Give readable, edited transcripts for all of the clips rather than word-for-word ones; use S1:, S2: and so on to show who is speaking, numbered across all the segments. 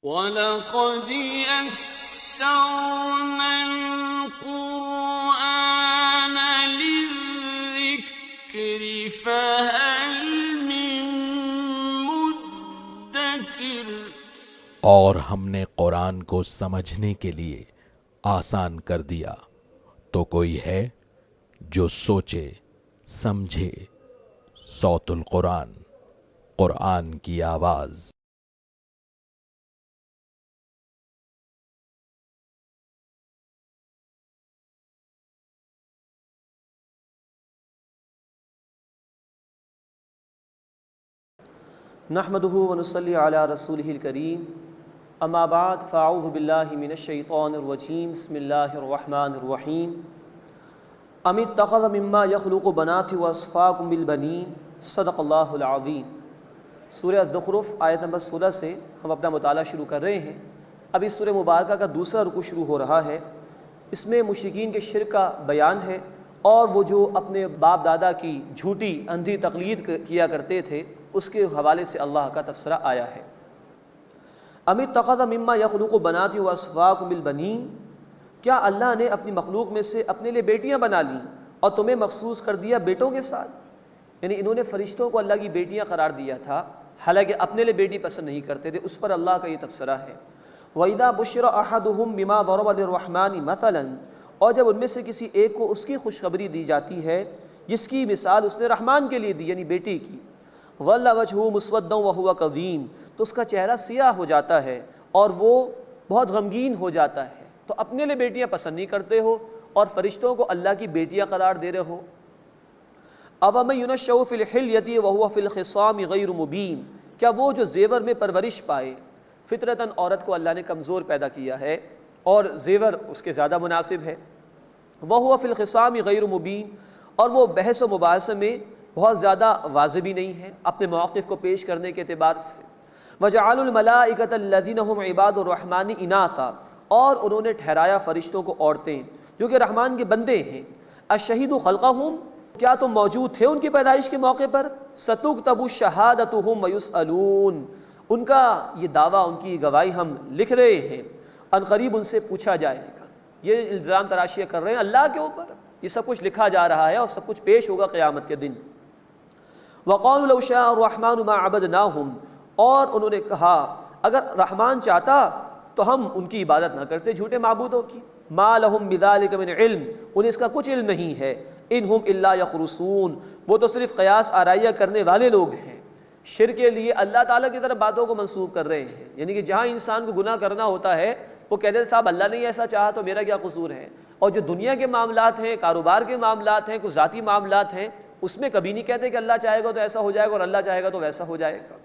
S1: وَلَقَدْ يَسَّرْنَا الْقُرْآنَ لِلذِّكْرِ فَهَلْ مِن مُّدَّكِرٍ۔
S2: اور ہم نے قرآن کو سمجھنے کے لیے آسان کر دیا، تو کوئی ہے جو سوچے سمجھے۔ صوت القرآن، قرآن کی آواز۔
S3: نحمده ونصلي على رسوله الكريم، اما بعد فاعوذ باللہ من الشیطان الرجیم، بسم اللہ الرحمن الرحیم۔ ام اتخذ مما يخلق بنات واصفاكم بالبنین، صدق اللہ العظیم۔ سورہ الزخرف آیت نمبر 16 سے ہم اپنا مطالعہ شروع کر رہے ہیں۔ اب اس سورہ مبارکہ کا دوسرا رکوع شروع ہو رہا ہے۔ اس میں مشرکین کے شرک کا بیان ہے، اور وہ جو اپنے باپ دادا کی جھوٹی اندھی تقلید کیا کرتے تھے، اس کے حوالے سے اللہ کا تبصرہ آیا ہے۔ ام اتخذ مما یخلق بنات واصفاکم بالبنین، کیا اللہ نے اپنی مخلوق میں سے اپنے لیے بیٹیاں بنا لیں اور تمہیں مخصوص کر دیا بیٹوں کے ساتھ؟ یعنی انہوں نے فرشتوں کو اللہ کی بیٹیاں قرار دیا تھا، حالانکہ اپنے لیے بیٹی پسند نہیں کرتے تھے۔ اس پر اللہ کا یہ تبصرہ ہے۔ وَإِذَا بُشِّرَ أَحَدُهُم بِمَا ضَرَبَ لِلرَّحْمَنِ مَثَلًا، اور جب ان میں سے کسی ایک کو اس کی خوشخبری دی جاتی ہے جس کی مثال اس نے رحمان کے لیے دی، یعنی بیٹی کی، ظل وجهه مسودا وهو كظيم، تو اس کا چہرہ سیاہ ہو جاتا ہے اور وہ بہت غمگین ہو جاتا ہے۔ تو اپنے لیے بیٹیاں پسند نہیں کرتے ہو اور فرشتوں کو اللہ کی بیٹیاں قرار دے رہے ہو۔ أَوَمَن يُنَشَّأُ فِي الْحِلْيَةِ وَهُوَ فِي الْخِصَامِ غَيْرُ مُبِينٍ، کیا وہ جو زیور میں پرورش پائے، فطرتاً عورت کو اللہ نے کمزور پیدا کیا ہے اور زیور اس کے زیادہ مناسب ہے۔ وَهُوَ فِي الْخِصَامِ غَيْرُ مُبِينٍ، اور وہ بحث و مباحثہ میں بہت زیادہ واضح بھی نہیں ہے اپنے مواقف کو پیش کرنے کے اعتبار سے۔ وَجَعَلُوا الْمَلَائِكَةَ الَّذِينَ هُمْ عِبَادُ الرَّحْمَنِ إِنَاثًا، اور انہوں نے ٹھہرایا فرشتوں کو عورتیں جو کہ رحمان کے بندے ہیں۔ أَشَهِدُوا خَلْقَهُمْ، کیا تم موجود تھے ان کی پیدائش کے موقع پر؟ سَتُكْتَبُ شَهَادَتُهُمْ وَيُسْأَلُونَ، ان کا یہ دعویٰ، ان کی گواہی ہم لکھ رہے ہیں، ان قریب ان سے پوچھا جائے گا۔ یہ الزام تراشیاں کر رہے ہیں اللہ کے اوپر، یہ سب کچھ لکھا جا رہا ہے اور سب کچھ پیش ہوگا قیامت کے دن۔ وَقَالُوا لَوْ شَاءَ الرَّحْمَنُ مَا عَبَدْنَاهُمْ، اور انہوں نے کہا اگر رحمان چاہتا تو ہم ان کی عبادت نہ کرتے، جھوٹے معبودوں کی۔ مَا لَهُمْ بِذَلِكَ مِنْ عِلْمٍ، انہیں اس کا کچھ علم نہیں ہے۔ إِنْ هُمْ إِلَّا يَخْرُصُونَ، وہ تو صرف قیاس آرائیہ کرنے والے لوگ ہیں۔ شرک کے لیے اللہ تعالیٰ کی طرف باتوں کو منسوب کر رہے ہیں، یعنی کہ جہاں انسان کو گناہ کرنا ہوتا ہے وہ کہتے ہیں صاحب اللہ نے ایسا چاہا تو میرا کیا قصور ہے، اور جو دنیا کے معاملات ہیں، کاروبار کے معاملات ہیں، کوئی ذاتی معاملات ہیں، اس میں کبھی نہیں کہتے کہ اللہ چاہے گا تو ایسا ہو جائے گا اور اللہ چاہے گا تو ویسا ہو جائے گا۔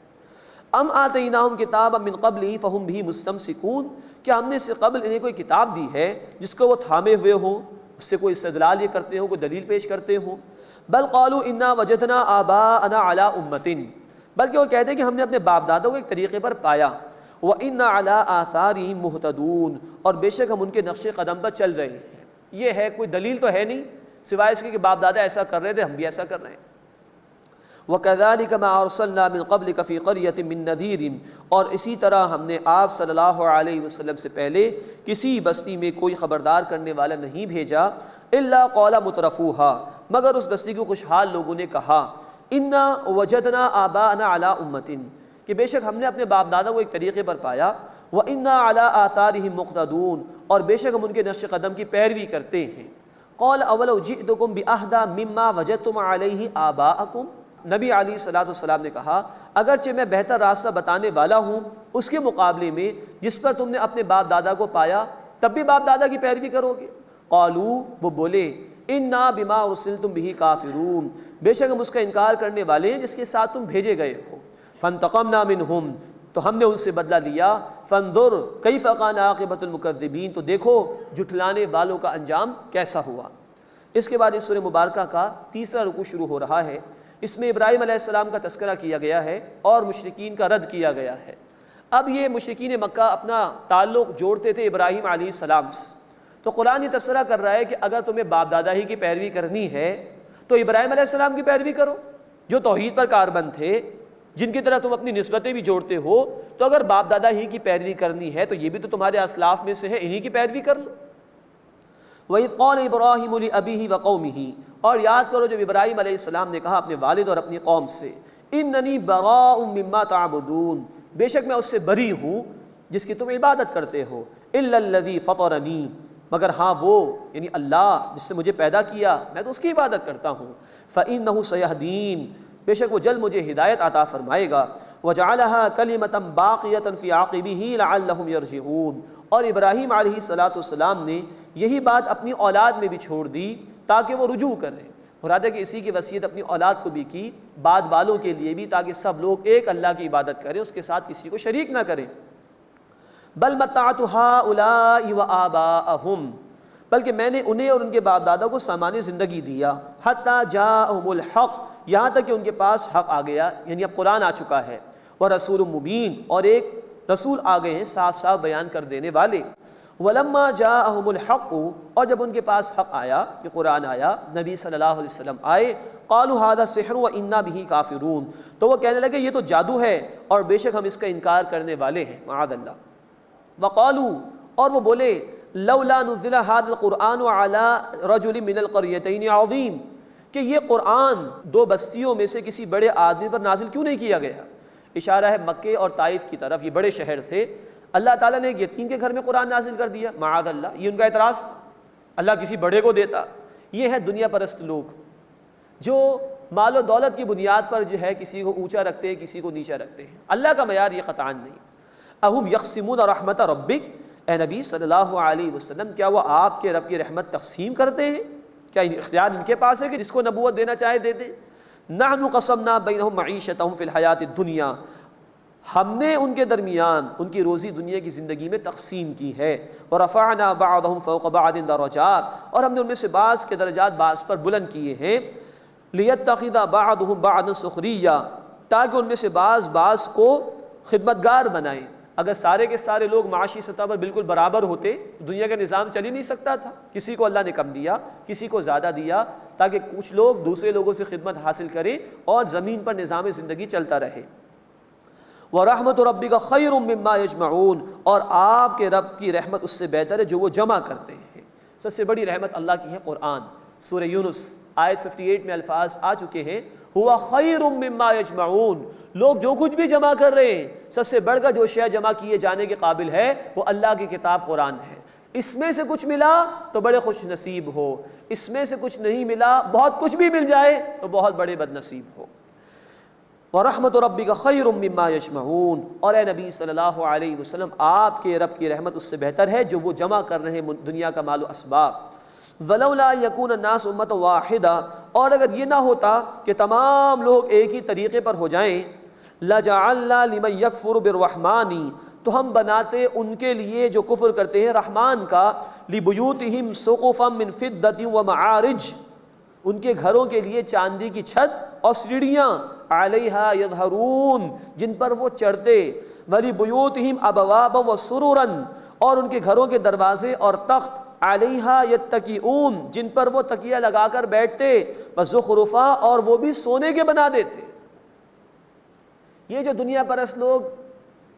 S3: ام آتیناہم کتابا من قبلہ فہم بہ مستمسکون، کیا ہم نے اس سے قبل انہیں کوئی کتاب دی ہے جس کو وہ تھامے ہوئے ہوں، اس سے کوئی استدلال یہ کرتے ہوں، کوئی دلیل پیش کرتے ہوں۔ بل قالوا انا وجدنا آباءنا علی امۃ، بلکہ وہ کہتے ہیں کہ ہم نے اپنے باپ دادوں کو ایک طریقے پر پایا۔ وَإِنَّا عَلَىٰ آثَارِهِمْ مُهْتَدُونَ، اور بے شک ہم ان کے نقش قدم پر چل رہے ہیں۔ یہ ہے، کوئی دلیل تو ہے نہیں سوائے اس کے کہ باپ دادا ایسا کر رہے تھے، ہم بھی ایسا کر رہے ہیں۔ وَكَذَلِكَ مَا أَرْسَلْنَا مِن قَبْلِكَ فِي قَرْيَةٍ مِّن نَذِيرٍ، اور اسی طرح ہم نے آپ صلی اللہ علیہ وسلم سے پہلے کسی بستی میں کوئی خبردار کرنے والا نہیں بھیجا، إِلَّا قَالَ مُتْرَفُوهَا، مگر اس بستی کے خوشحال لوگوں نے کہا إِنَّا وَجَدْنَا آبَاءَنَا عَلَىٰ أُمَّةٍ، کہ بے شک ہم نے اپنے باپ دادا کو ایک طریقے پر پایا۔ وَإِنَّا عَلَىٰ آثَارِهِمْ مُقْتَدُونَ، اور بے شک ہم ان کے نقش قدم کی پیروی کرتے ہیں۔ قَالَ أَوَلَوْ جِئْتُكُمْ بِأَهْدَىٰ مِمَّا وَجَدتُّمْ عَلَيْهِ آبَاءَكُمْ، نبی علیہ الصلوٰۃ والسلام نے کہا اگرچہ میں بہتر راستہ بتانے والا ہوں اس کے مقابلے میں جس پر تم نے اپنے باپ دادا کو پایا، تب بھی باپ دادا کی پیروی کرو گے۔ قالوا، وہ بولے انا بما ارسلتم به کافرون، بے شک ہم اس کا انکار کرنے والے ہیں جس کے ساتھ تم بھیجے گئے ہو۔ فانتقمنا منہم، تو ہم نے ان سے بدلہ لیا۔ فانظر کیف کان عاقبۃ المکذبین، تو دیکھو جھٹلانے والوں کا انجام کیسا ہوا۔ اس کے بعد اس سورہ مبارکہ کا تیسرا رکوع شروع ہو رہا ہے۔ اس میں ابراہیم علیہ السلام کا تذکرہ کیا گیا ہے اور مشرکین کا رد کیا گیا ہے۔ اب یہ مشرکین مکہ اپنا تعلق جوڑتے تھے ابراہیم علیہ السلام سے، تو قرآن یہ تذکرہ کر رہا ہے کہ اگر تمہیں باپ دادا ہی کی پیروی کرنی ہے تو ابراہیم علیہ السلام کی پیروی کرو جو توحید پر کاربند تھے، جن کی طرح تم اپنی نسبتیں بھی جوڑتے ہو، تو اگر باپ دادا ہی کی پیروی کرنی ہے تو یہ بھی تو تمہارے اسلاف میں سے ہے، انہی کی پیروی کر لو۔ وَإِذْ قَالَ إِبْرَاهِيمُ لِأَبِيهِ وَقَوْمِهِ، اور یاد کرو جب ابراہیم علیہ السلام نے کہا اپنے والد اور اپنی قوم سے، إِنَّنِي بَرَاءٌ مِّمَّا تَعْبُدُونَ، بے شک میں اس سے بری ہوں جس کی تم عبادت کرتے ہو، إِلَّا الَّذِي فَطَرَنِي، مگر ہاں وہ یعنی اللہ جس سے مجھے پیدا کیا، میں تو اس کی عبادت کرتا ہوں، فَإِنَّهُ سَيَهْدِينِ، بے شک وہ جلد مجھے ہدایت عطا فرمائے گا، وَجَعَلَهَا كَلِمَةً بَاقِيَةً فِي عَقِبِهِ لَعَلَّهُمْ يَرْجِعُونَ، اور ابراہیم علیہ السلام نے یہی بات اپنی اولاد میں بھی چھوڑ دی تاکہ وہ رجوع کریں۔ مراد ہے کہ اسی کی وصیت اپنی اولاد کو بھی کی، بعد والوں کے لیے بھی، تاکہ سب لوگ ایک اللہ کی عبادت کریں، اس کے ساتھ کسی کو شریک نہ کریں۔ بل متعت هؤلاء وآباءهم، بلکہ میں نے انہیں اور ان کے باپ دادا کو سامان زندگی دیا، حتی جاءہم الحق، یہاں تک کہ ان کے پاس حق آ گیا، یعنی اب قرآن آ چکا ہے، ورسول مبین، اور ایک رسول آ گئے ہیں صاف صاف بیان کر دینے والے۔ ولما جاءہم الحق، اور جب ان کے پاس حق آیا کہ قرآن آیا، نبی صلی اللہ علیہ وسلم آئے، قالوا هذا سحر وانا به کافرون، تو وہ کہنے لگے یہ تو جادو ہے اور بے شک ہم اس کا انکار کرنے والے ہیں، معاذ اللہ۔ وقالوا، اور وہ بولے، لولا نزل هذا القرآن على رجل من القريتين عظيم، کہ یہ قرآن دو بستیوں میں سے کسی بڑے آدمی پر نازل کیوں نہیں کیا گیا؟ اشارہ ہے مکے اور طائف کی طرف، یہ بڑے شہر تھے، اللہ تعالیٰ نے ایک یتیم کے گھر میں قرآن نازل کر دیا، معاذ اللہ، یہ ان کا اعتراض تھا، اللہ کسی بڑے کو دیتا۔ یہ ہے دنیا پرست لوگ جو مال و دولت کی بنیاد پر جو ہے کسی کو اونچا رکھتے ہیں، کسی کو نیچا رکھتے ہیں، اللہ کا معیار یہ قطعاً نہیں۔ اہم یقسمون رحمت ربک، اے نبی صلی اللہ علیہ وسلم کیا وہ آپ کے رب کی رحمت تقسیم کرتے ہیں؟ کیا اختیار ان کے پاس ہے کہ جس کو نبوت دینا چاہے دے دے؟ نحن قسمنا بینہم معیشتہم فی الحیات الدنیا، ہم نے ان کے درمیان ان کی روزی دنیا کی زندگی میں تقسیم کی ہے، ورفعنا بعضهم فوق بعض درجات، اور ہم نے ان میں سے بعض کے درجات بعض پر بلند کیے ہیں، لیتخذ بعضهم بعضا سخریا، تاکہ ان میں سے بعض کو خدمتگار بنائیں۔ اگر سارے کے سارے لوگ معاشی سطح پر بالکل برابر ہوتے، دنیا کا نظام چل ہی نہیں سکتا تھا، کسی کو اللہ نے کم دیا، کسی کو زیادہ دیا، تاکہ کچھ لوگ دوسرے لوگوں سے خدمت حاصل کریں اور زمین پر نظام زندگی چلتا رہے۔ وَرَحْمَةُ رَبِّكَ خَيْرٌ مِّمَّا يَجْمَعُونَ، اور آپ کے رب کی رحمت اس سے بہتر ہے جو وہ جمع کرتے ہیں۔ سب سے بڑی رحمت اللہ کی ہے قرآن۔ سورہ یونس آیت 58 میں الفاظ آ چکے ہیں، ہوا خیر مما یجمعون، لوگ جو کچھ بھی جمع کر رہے ہیں سب سے بڑھ کر جو شے جمع کیے جانے کے قابل ہے وہ اللہ کی کتاب قرآن ہے۔ اس میں سے کچھ ملا تو بڑے خوش نصیب ہو، اس میں سے کچھ نہیں ملا، بہت کچھ بھی مل جائے تو بہت بڑے بد نصیب ہو۔ وَرَحْمَةُ رَبِّكَ خَيْرٌ مِّمَّا يَجْمَعُونَ، اور اے نبی صلی اللہ علیہ وسلم آپ کے رب کی رحمت اس سے بہتر ہے جو وہ جمع کر رہے ہیں دنیا کا مال و اسباب۔ وَلَوْلَا يَكُونَ النَّاسُ أُمَّةً وَاحِدَةً، اور اگر یہ نہ ہوتا کہ تمام لوگ ایک ہی طریقے پر ہو جائیں، لَجَعَلْنَا لِمَن يَكْفُرُ بِالرَّحْمَٰنِ، تو ہم بناتے ان کے لیے جو کفر کرتے ہیں رحمان کا، لِبُيُوتِهِمْ سُقُفًا مِّن فِضَّةٍ وَمَعَارِجَ، ان کے گھروں کے لیے چاندی کی چھت اور سیڑھیاں، علیہا یظہرون، جن پر وہ چڑھتے، وَلِبُيُوتِهِمْ أَبْوَابًا وَسُرُرًا، اور ان کے گھروں کے دروازے اور تخت، علیہا یتکئون، جن پر وہ تکیہ لگا کر بیٹھتے، وزخرفا، اور وہ بھی سونے کے بنا دیتے۔ یہ جو دنیا پرست لوگ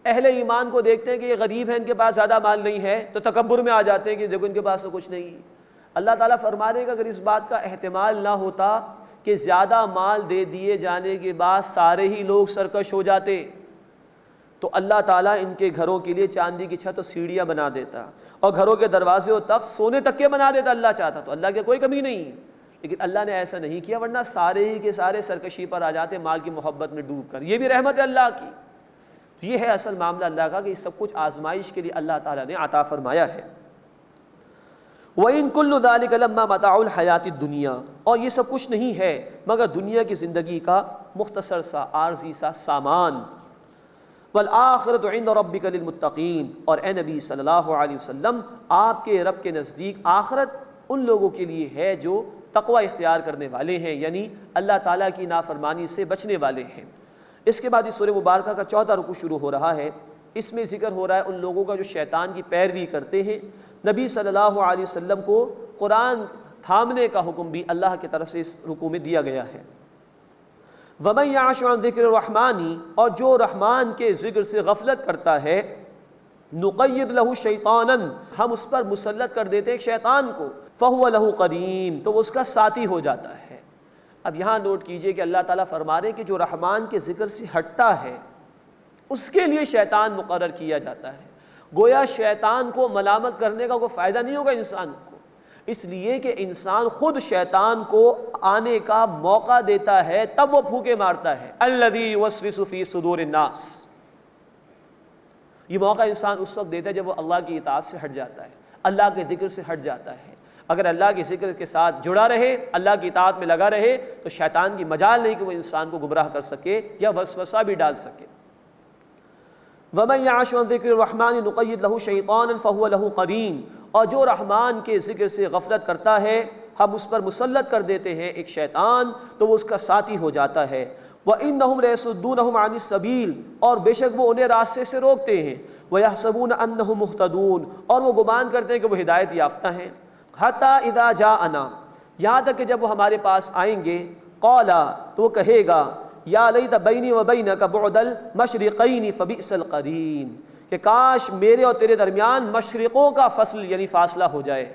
S3: اہل ایمان کو دیکھتے ہیں کہ یہ غریب ہیں، ان کے پاس زیادہ مال نہیں ہے، تو تکبر میں آ جاتے ہیں کہ دیکھو ان کے پاس تو کچھ نہیں ہے۔ اللہ تعالیٰ فرما رہے کہ اگر اس بات کا احتمال نہ ہوتا کہ زیادہ مال دے دیے جانے کے بعد سارے ہی لوگ سرکش ہو جاتے، تو اللہ تعالیٰ ان کے گھروں کے لیے چاندی کی چھت اور سیڑھیاں بنا دیتا، اور گھروں کے دروازے اور تخت سونے تک کے بنا دیتا، اللہ چاہتا تو، اللہ کی کوئی کمی نہیں، لیکن اللہ نے ایسا نہیں کیا، ورنہ سارے ہی کے سارے سرکشی پر آ جاتے مال کی محبت میں ڈوب کر۔ یہ بھی رحمت ہے اللہ کی۔ یہ ہے اصل معاملہ اللہ کا کہ یہ سب کچھ آزمائش کے لیے اللہ تعالیٰ نے عطا فرمایا ہے۔ وَإِن كُلُّ ذَلِكَ لَمَّا مَتَاعُ الْحَيَاةِ الدُّنْيَا، اور یہ سب کچھ نہیں ہے مگر دنیا کی زندگی کا مختصر سا عارضی سا سامان۔ وَالْآخِرَةُ عِندَ رَبِّكَ لِلْمُتَّقِينَ، اور اے نبی صلی اللہ علیہ وسلم آپ کے رب کے نزدیک آخرت ان لوگوں کے لیے ہے جو تقوی اختیار کرنے والے ہیں، یعنی اللہ تعالیٰ کی نافرمانی سے بچنے والے ہیں۔ اس کے بعد اس سورہ مبارکہ کا چوتھا رکوع شروع ہو رہا ہے۔ اس میں ذکر ہو رہا ہے ان لوگوں کا جو شیطان کی پیروی کرتے ہیں۔ نبی صلی اللہ علیہ وسلم کو قرآن تھامنے کا حکم بھی اللہ کی طرف سے اس رکوع میں دیا گیا ہے۔ وَمَن يَعْشُ عَن ذِكْرِ الرَّحْمَنِ، اور جو رحمان کے ذکر سے غفلت کرتا ہے، نُقَيِّضْ لَهُ شَيْطَانًا، ہم اس پر مسلط کر دیتے ہیں ایک شیطان کو، فَهُوَ لَهُ قَرِينٌ، تو وہ اس کا ساتھی ہو جاتا ہے۔ اب یہاں نوٹ کیجئے کہ اللہ تعالیٰ فرما رہے ہیں کہ جو رحمان کے ذکر سے ہٹتا ہے اس کے لیے شیطان مقرر کیا جاتا ہے۔ گویا شیطان کو ملامت کرنے کا کوئی فائدہ نہیں ہوگا انسان کو، اس لیے کہ انسان خود شیطان کو آنے کا موقع دیتا ہے، تب وہ پھونکے مارتا ہے۔ الذی یوسوس فی صدور الناس، یہ موقع انسان اس وقت دیتا ہے جب وہ اللہ کی اطاعت سے ہٹ جاتا ہے، اللہ کے ذکر سے ہٹ جاتا ہے۔ اگر اللہ کے ذکر کے ساتھ جڑا رہے، اللہ کی اطاعت میں لگا رہے، تو شیطان کی مجال نہیں کہ وہ انسان کو گمراہ کر سکے یا وسوسہ بھی ڈال سکے۔ وَمَن يَعْشُ عَن ذِكْرِ الرَّحْمَنِ نُقَيِّضْ لَهُ شَيْطَانًا فَهُوَ لَهُ قَرِينٌ، اور جو رحمان کے ذکر سے غفلت کرتا ہے ہم اس پر مسلط کر دیتے ہیں ایک شیطان، تو وہ اس کا ساتھی ہو جاتا ہے۔ وَإِنَّهُمْ لَيَصُدُّونَهُمْ عَنِ السَّبِيلِ، اور بے شک وہ انہیں راستے سے روکتے ہیں۔ وَيَحْسَبُونَ أَنَّهُمْ مُهْتَدُونَ، اور وہ گمان کرتے ہیں کہ وہ ہدایت یافتہ ہیں۔ حَتَّى إِذَا جَاءَنَا، یہاں تک کہ جب وہ ہمارے پاس آئیں گے، قَالَ، تو وہ کہے گا، یا لیت بینی و بینک بعد المشرقین فبئس القرین، کہ کاش میرے اور تیرے درمیان مشرقوں کا فصل یعنی فاصلہ ہو جائے،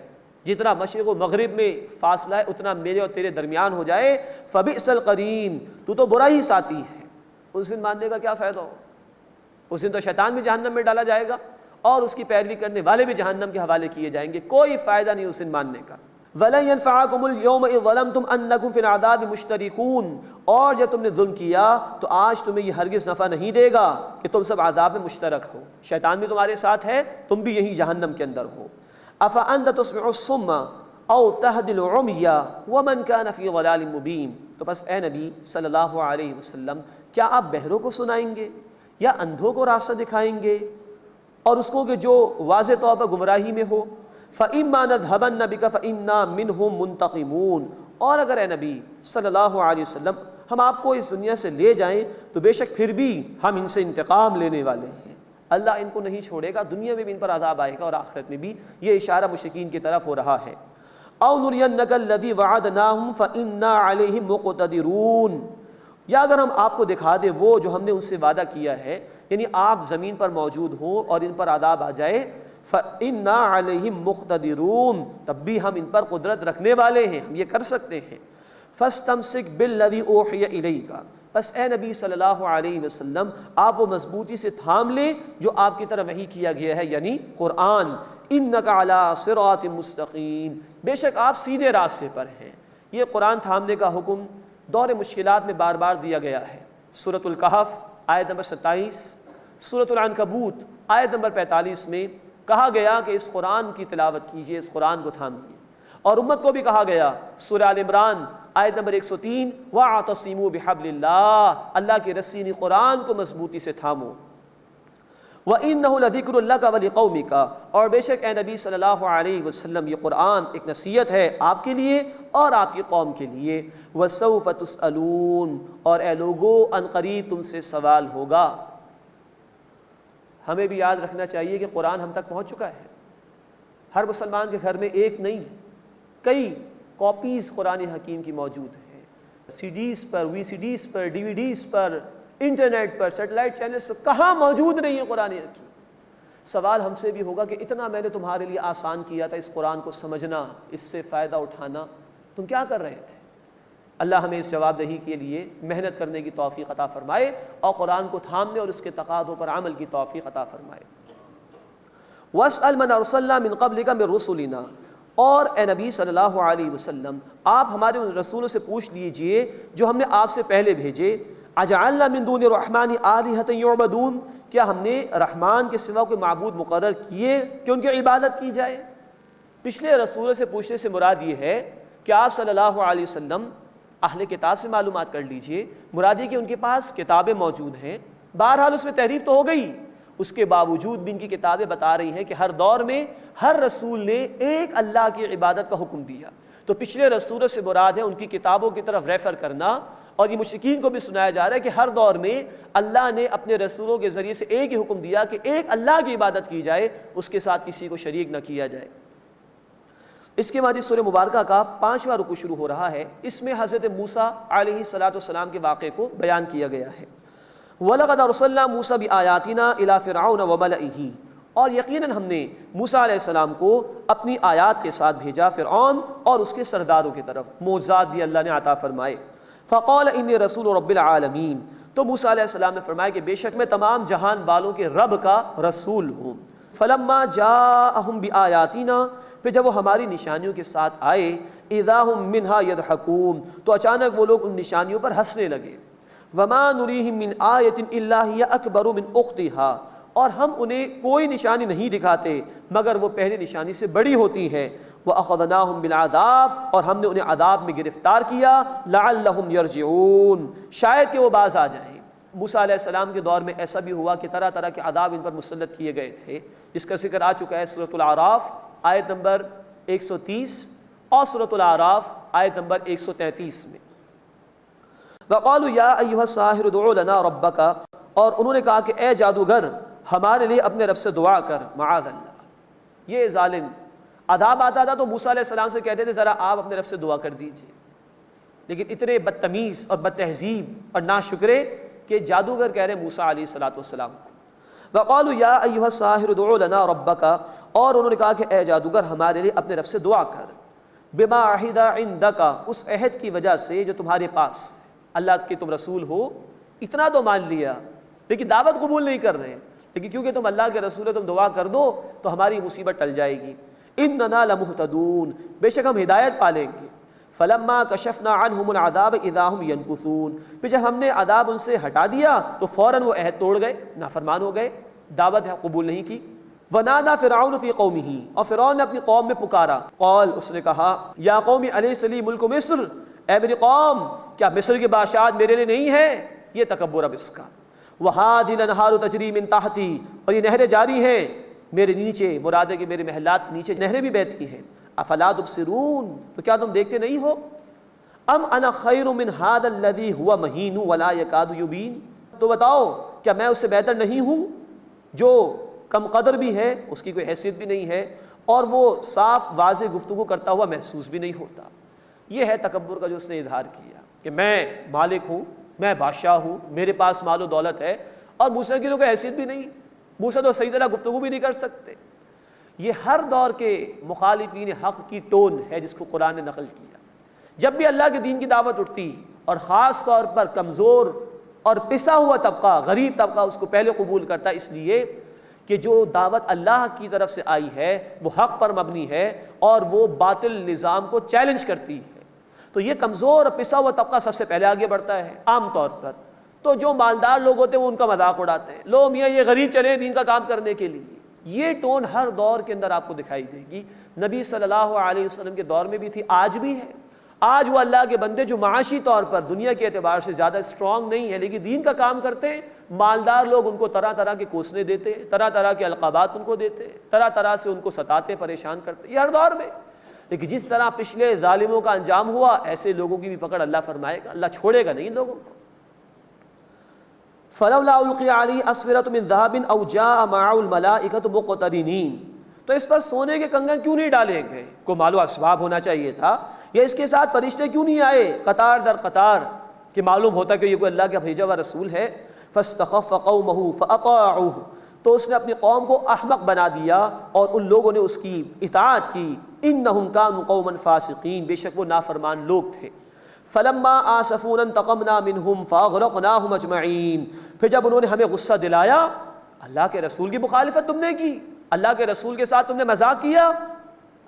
S3: جتنا مشرق و مغرب میں فاصلہ ہے اتنا میرے اور تیرے درمیان ہو جائے۔ فبئس القرین، تو برا ہی ساتھی ہے۔ اس دن ماننے کا کیا فائدہ ہو؟ اس دن تو شیطان بھی جہنم میں ڈالا جائے گا اور اس کی پیروی کرنے والے بھی جہنم کے حوالے کیے جائیں گے، کوئی فائدہ نہیں اس دن ماننے کا۔ وَلَن يَنفَعَكُمُ الْيَوْمَ إِذْ ظَلَمْتُمْ أَنَّكُمْ فِي الْعَذَابِ مُشْتَرِكُونَ، اور جب تم نے ظلم کیا تو آج تمہیں یہ ہرگز نفع نہیں دے گا کہ تم سب عذاب میں مشترک ہو، شیطان بھی تمہارے ساتھ ہے، تم بھی یہی جہنم کے اندر ہو۔ أَفَأَنْتَ تُسْمِعُ الصُّمَّ أَوْ تَهْدِي الْعُمْيَ وَمَنْ كَانَ فِي ضَلَالٍ مُبِينٍ، تو بس اے نبی صلی اللہ علیہ وسلم، کیا آپ بہروں کو سنائیں گے یا اندھوں کو راستہ دکھائیں گے، اور اس کو کہ جو واضح طور پر گمراہی میں ہو؟ فَإِمَّا نَذْهَبَنَّ بِكَ فَإِنَّا مِنْهُمْ مُنْتَقِمُونَ، اور اگر اے نبی صلی اللہ علیہ وسلم ہم آپ کو اس دنیا سے لے جائیں تو بے شک پھر بھی ہم ان سے انتقام لینے والے ہیں، اللہ ان کو نہیں چھوڑے گا، دنیا میں بھی ان پر عذاب آئے گا اور آخرت میں بھی۔ یہ اشارہ مشرکین کی طرف ہو رہا ہے۔ أَوْ نُرِيَنَّكَ الَّذِي وَعَدْنَاهُمْ فَإِنَّا عَلَيْهِمْ مُقْتَدِرُونَ، یا اگر ہم آپ کو دکھا دیں وہ جو ہم نے ان سے وعدہ کیا ہے، یعنی آپ زمین پر موجود ہوں اور ان پر عذاب آ جائے، فَإِنَّا عَلَيْهِمْ مُقْتَدِرُونَ، تب بھی ہم ان پر قدرت رکھنے والے ہیں، ہم یہ کر سکتے ہیں۔ فَاسْتَمْسِكْ بِالَّذِي أُوحِيَ إِلَيْكَ، بس اے نبی صلی اللہ علیہ وسلم آپ وہ مضبوطی سے تھام لیں جو آپ کی طرف وحی کیا گیا ہے، یعنی قرآن۔ إِنَّكَ عَلَىٰ صِرَاطٍ مُسْتَقِيمٍ، بے شک آپ سیدھے راستے پر ہیں۔ یہ قرآن تھامنے کا حکم دور مشکلات میں بار بار دیا گیا ہے۔ سورۃ الکہف آیت نمبر 27، سورۃ العنکبوت آیت نمبر 45 میں کہا گیا کہ اس قرآن کی تلاوت کیجئے، اس قرآن کو تھامیے، اور امت کو بھی کہا گیا سورہ آل عمران آیت نمبر 103، وَاعْتَصِمُوا بِحَبْلِ اللَّهِ، اللہ کی رسی یعنی قرآن کو مضبوطی سے تھامو۔ وَإِنَّهُ لَذِكْرٌ لَكَ وَلِقَوْمِكَ، اور بے شک اے نبی صلی اللہ علیہ وسلم یہ قرآن ایک نصیحت ہے آپ کے لیے اور آپ کی قوم کے لیے۔ وَسَوْفَ تُسْأَلُونَ، اور اے لوگو ان قریب تم سے سوال ہوگا۔ ہمیں بھی یاد رکھنا چاہیے کہ قرآن ہم تک پہنچ چکا ہے، ہر مسلمان کے گھر میں ایک نہیں کئی کاپیز قرآن حکیم کی موجود ہیں، سی ڈیز پر، وی سی ڈیز پر، ڈی وی ڈیز پر، انٹرنیٹ پر، سیٹلائٹ چینلز پر، کہاں موجود نہیں ہے قرآن حکیم۔ سوال ہم سے بھی ہوگا کہ اتنا میں نے تمہارے لیے آسان کیا تھا اس قرآن کو سمجھنا، اس سے فائدہ اٹھانا، تم کیا کر رہے تھے؟ اللہ ہمیں اس جواب دہی کے لیے محنت کرنے کی توفیق عطا فرمائے اور قرآن کو تھامنے اور اس کے تقاضوں پر عمل کی توفیق عطا فرمائے۔ وَاسْأَلْ مَنْ أَرْسَلْنَا مِنْ قَبْلِكَ مِنْ رُسُلِنَا، اور اے نبی صلی اللہ علیہ وسلم آپ ہمارے ان رسولوں سے پوچھ لیجئے جو ہم نے آپ سے پہلے بھیجے۔ اجعلنا من دون الرحمن آلہۃ یعبدون، کیا ہم نے رحمان کے سوا کوئی معبود مقرر کیے کہ ان کی عبادت کی جائے؟ پچھلے رسولوں سے پوچھنے سے مراد یہ ہے کہ آپ صلی اللہ علیہ وسلم اہل کتاب سے معلومات کر لیجئے، مراد یہ کہ ان کے پاس کتابیں موجود ہیں، بہرحال اس میں تحریف تو ہو گئی، اس کے باوجود بھی ان کی کتابیں بتا رہی ہیں کہ ہر دور میں ہر رسول نے ایک اللہ کی عبادت کا حکم دیا۔ تو پچھلے رسولوں سے مراد ہے ان کی کتابوں کی طرف ریفر کرنا، اور یہ مشرکین کو بھی سنایا جا رہا ہے کہ ہر دور میں اللہ نے اپنے رسولوں کے ذریعے سے ایک ہی حکم دیا کہ ایک اللہ کی عبادت کی جائے، اس کے ساتھ کسی کو شریک نہ کیا جائے۔ اس کے بعد اس سورہ مبارکہ کا 5واں رکوع شروع ہو رہا ہے. اس میں حضرت موسیٰ علیہ السلام کے واقعے کو بیان کیا گیا ہے. وَلَقَدْ أَرْسَلْنَا مُوسَىٰ بِآيَاتِنَا إِلَىٰ فِرْعَوْنَ وَمَلَئِهِ، اور یقیناً ہم نے موسیٰ علیہ السلام کو اپنی آیات کے ساتھ بھیجا فرعون اور اس کے سرداروں کی طرف، معجزات بھی اللہ نے عطا فرمائے. فَقَالَ إِنِّي رَسُولُ رَبِّ الْعَالَمِينَ، تو موسیٰ علیہ السلام نے فرمایا کہ بے شک میں تمام جہان والوں کے رب کا رسول ہوں. فَلَمَّا جَاءَهُم بِآيَاتِنَا، پھر جب وہ ہماری نشانیوں کے ساتھ آئے، اِذَا هُم مِّنْهَا يَضْحَكُونَ، تو اچانک وہ لوگ ان نشانیوں پر ہنسنے لگے. وَمَا نُرِيهِم مِّنْ آيَةٍ إِلَّا هِيَ أَكْبَرُ مِنْ أُخْتِهَا، اور ہم انہیں کوئی نشانی نہیں دکھاتے مگر وہ پہلی نشانی سے بڑی ہوتی ہے. وَأَخَذْنَاهُمْ بِالْعَذَابِ، اور ہم نے انہیں عذاب میں گرفتار کیا. لَعَلَّهُمْ يَرْجِعُونَ، شاید کہ وہ باز آ جائیں. موسیٰ علیہ السلام کے دور میں ایسا بھی ہوا کہ طرح طرح کے عذاب ان پر مسلط کیے گئے تھے، جس کا ذکر آ چکا ہے سورۃ الاعراف آیت نمبر 130 اور سورۃ الاعراف آیت نمبر 133 میں. وَقَالُوا يَا أَيُّهَا السَّاحِرُ ادْعُ لَنَا رَبَّكَ، اور انہوں نے کہا کہ اے جادوگر ہمارے لیے اپنے رب سے دعا کر. معاذ اللہ، یہ ظالم عذاب آتا تھا تو موسیٰ علیہ السلام سے کہتے تھے ذرا آپ اپنے رب سے دعا کر دیجئے، لیکن اتنے بدتمیز اور بد تہذیب اور ناشکرے کہ جادوگر کہہ رہے موسیٰ علیہ السلام کو. وَقَالُوا يَا أَيُّهَا السَّاحِرُ ادْعُ لَنَا رَبَّكَ، اور انہوں نے کہا کہ اے جادوگر ہمارے لیے اپنے رب سے دعا کر. بِمَا عَهِدَ عِندَكَ، اس عہد کی وجہ سے جو تمہارے پاس، اللہ کے تم رسول ہو، اتنا تو مان لیا لیکن دعوت قبول نہیں کر رہے، لیکن کیونکہ تم اللہ کے رسول ہو تم دعا کر دو تو ہماری مصیبت ٹل جائے گی. اِنَّنَا لَمُهْتَدُونَ، بے شک ہم ہدایت پالیں گے. فَلَمَّا كَشَفْنَا عَنْهُمُ الْعَذَابَ إِذَا هُمْ يَنْكُثُونَ، پھر جب ہم نے عذاب ان سے ہٹا دیا تو فوراً وہ عہد توڑ گئے، نافرمان ہو گئے، دعوت قبول نہیں کی. وَنَادَى فِرْعَوْنُ فِي قَوْمِهِ، اور فرعون نے اپنی قوم میں پکارا. قال، اس نے کہا، یا قوم أَلَيْسَ لِي مُلْكُ مصر، اے میری قوم کیا مصر کی بادشاہت میرے لیے نہیں ہے؟ یہ تکبر اب اس کا. وَهَٰذِهِ الْأَنْهَارُ تَجْرِي مِن تَحْتِي، اور یہ نہریں جاری ہیں میرے نیچے، مراد ہے کہ میرے محلات کے نیچے نہریں بھی بہتی ہیں. افلا تبصرون، تو کیا تم دیکھتے نہیں ہو؟ ام انا خیر من هذا الذي هو مهین ولا يكاد يبین، تو بتاؤ کیا میں اس سے بہتر نہیں ہوں جو کم قدر بھی ہے، اس کی کوئی حیثیت بھی نہیں ہے، اور وہ صاف واضح گفتگو کرتا ہوا محسوس بھی نہیں ہوتا. یہ ہے تکبر کا جو اس نے اظہار کیا کہ میں مالک ہوں، میں بادشاہ ہوں، میرے پاس مال و دولت ہے، اور موسیٰ کی کوئی حیثیت بھی نہیں، موسیٰ تو صحیح طرح گفتگو بھی نہیں کر سکتے. یہ ہر دور کے مخالفین حق کی ٹون ہے جس کو قرآن نے نقل کیا. جب بھی اللہ کے دین کی دعوت اٹھتی اور خاص طور پر کمزور اور پسا ہوا طبقہ، غریب طبقہ اس کو پہلے قبول کرتا، اس لیے کہ جو دعوت اللہ کی طرف سے آئی ہے وہ حق پر مبنی ہے اور وہ باطل نظام کو چیلنج کرتی ہے. تو یہ کمزور اور پسا ہوا طبقہ سب سے پہلے آگے بڑھتا ہے. عام طور پر تو جو مالدار لوگ ہوتے ہیں وہ ان کا مذاق اڑاتے ہیں، لو میاں یہ غریب چلے دین کا کام کرنے کے لیے. یہ ٹون ہر دور کے اندر آپ کو دکھائی دے گی. نبی صلی اللہ علیہ وسلم کے دور میں بھی تھی، آج بھی ہے. آج وہ اللہ کے بندے جو معاشی طور پر دنیا کے اعتبار سے زیادہ اسٹرانگ نہیں ہے لیکن دین کا کام کرتے ہیں، مالدار لوگ ان کو طرح طرح کے کوسنے دیتے، طرح طرح کے القابات ان کو دیتے، طرح طرح سے ان کو ستاتے، پریشان کرتے. یہ ہر دور میں. لیکن جس طرح پچھلے ظالموں کا انجام ہوا ایسے لوگوں کی بھی پکڑ اللہ فرمائے گا، اللہ چھوڑے گا نہیں ان لوگوں کو. فَلَوْلَا أُلْقِيَ عَلَيْهِ أَسْوِرَةٌ مِّن ذَهَبٍ أَوْ جَاءَ مَعَهُ الْمَلَائِكَةُ مُقْتَرِنِينَ، تو اس پر سونے کے کنگن کیوں نہیں ڈالے گئے؟ کوئی مال و اسباب ہونا چاہیے تھا. یا اس کے ساتھ فرشتے کیوں نہیں آئے قطار در قطار کہ معلوم ہوتا کہ یہ کوئی اللہ کا بھیجا ہوا رسول ہے. فَاسْتَخَفَّ قَوْمَهُ فَأَطَاعُوهُ، تو اس نے اپنی قوم کو احمق بنا دیا اور ان لوگوں نے اس کی اطاعت کی. إِنَّهُمْ كَانُوا قَوْمًا فَاسِقِينَ، بے شک وہ نافرمان لوگ تھے. فَلَمَّا آسَفُونَا انتَقَمْنَا مِنْهُمْ فَأَغْرَقْنَاهُمْ أَجْمَعِينَ، پھر جب انہوں نے ہمیں غصہ دلایا، اللہ کے رسول کی مخالفت تم نے کی، اللہ کے رسول کے ساتھ تم نے مذاق کیا،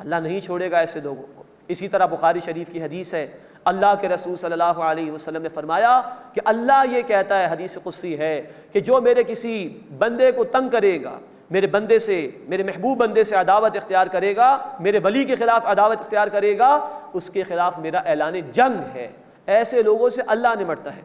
S3: اللہ نہیں چھوڑے گا ایسے لوگوں کو. اسی طرح بخاری شریف کی حدیث ہے، اللہ کے رسول صلی اللہ علیہ وسلم نے فرمایا کہ اللہ یہ کہتا ہے، حدیث قدسی ہے، کہ جو میرے کسی بندے کو تنگ کرے گا، میرے بندے سے، میرے محبوب بندے سے عداوت اختیار کرے گا، میرے ولی کے خلاف عداوت اختیار کرے گا، اس کے خلاف میرا اعلان جنگ ہے. ایسے لوگوں سے اللہ نمٹتا ہے.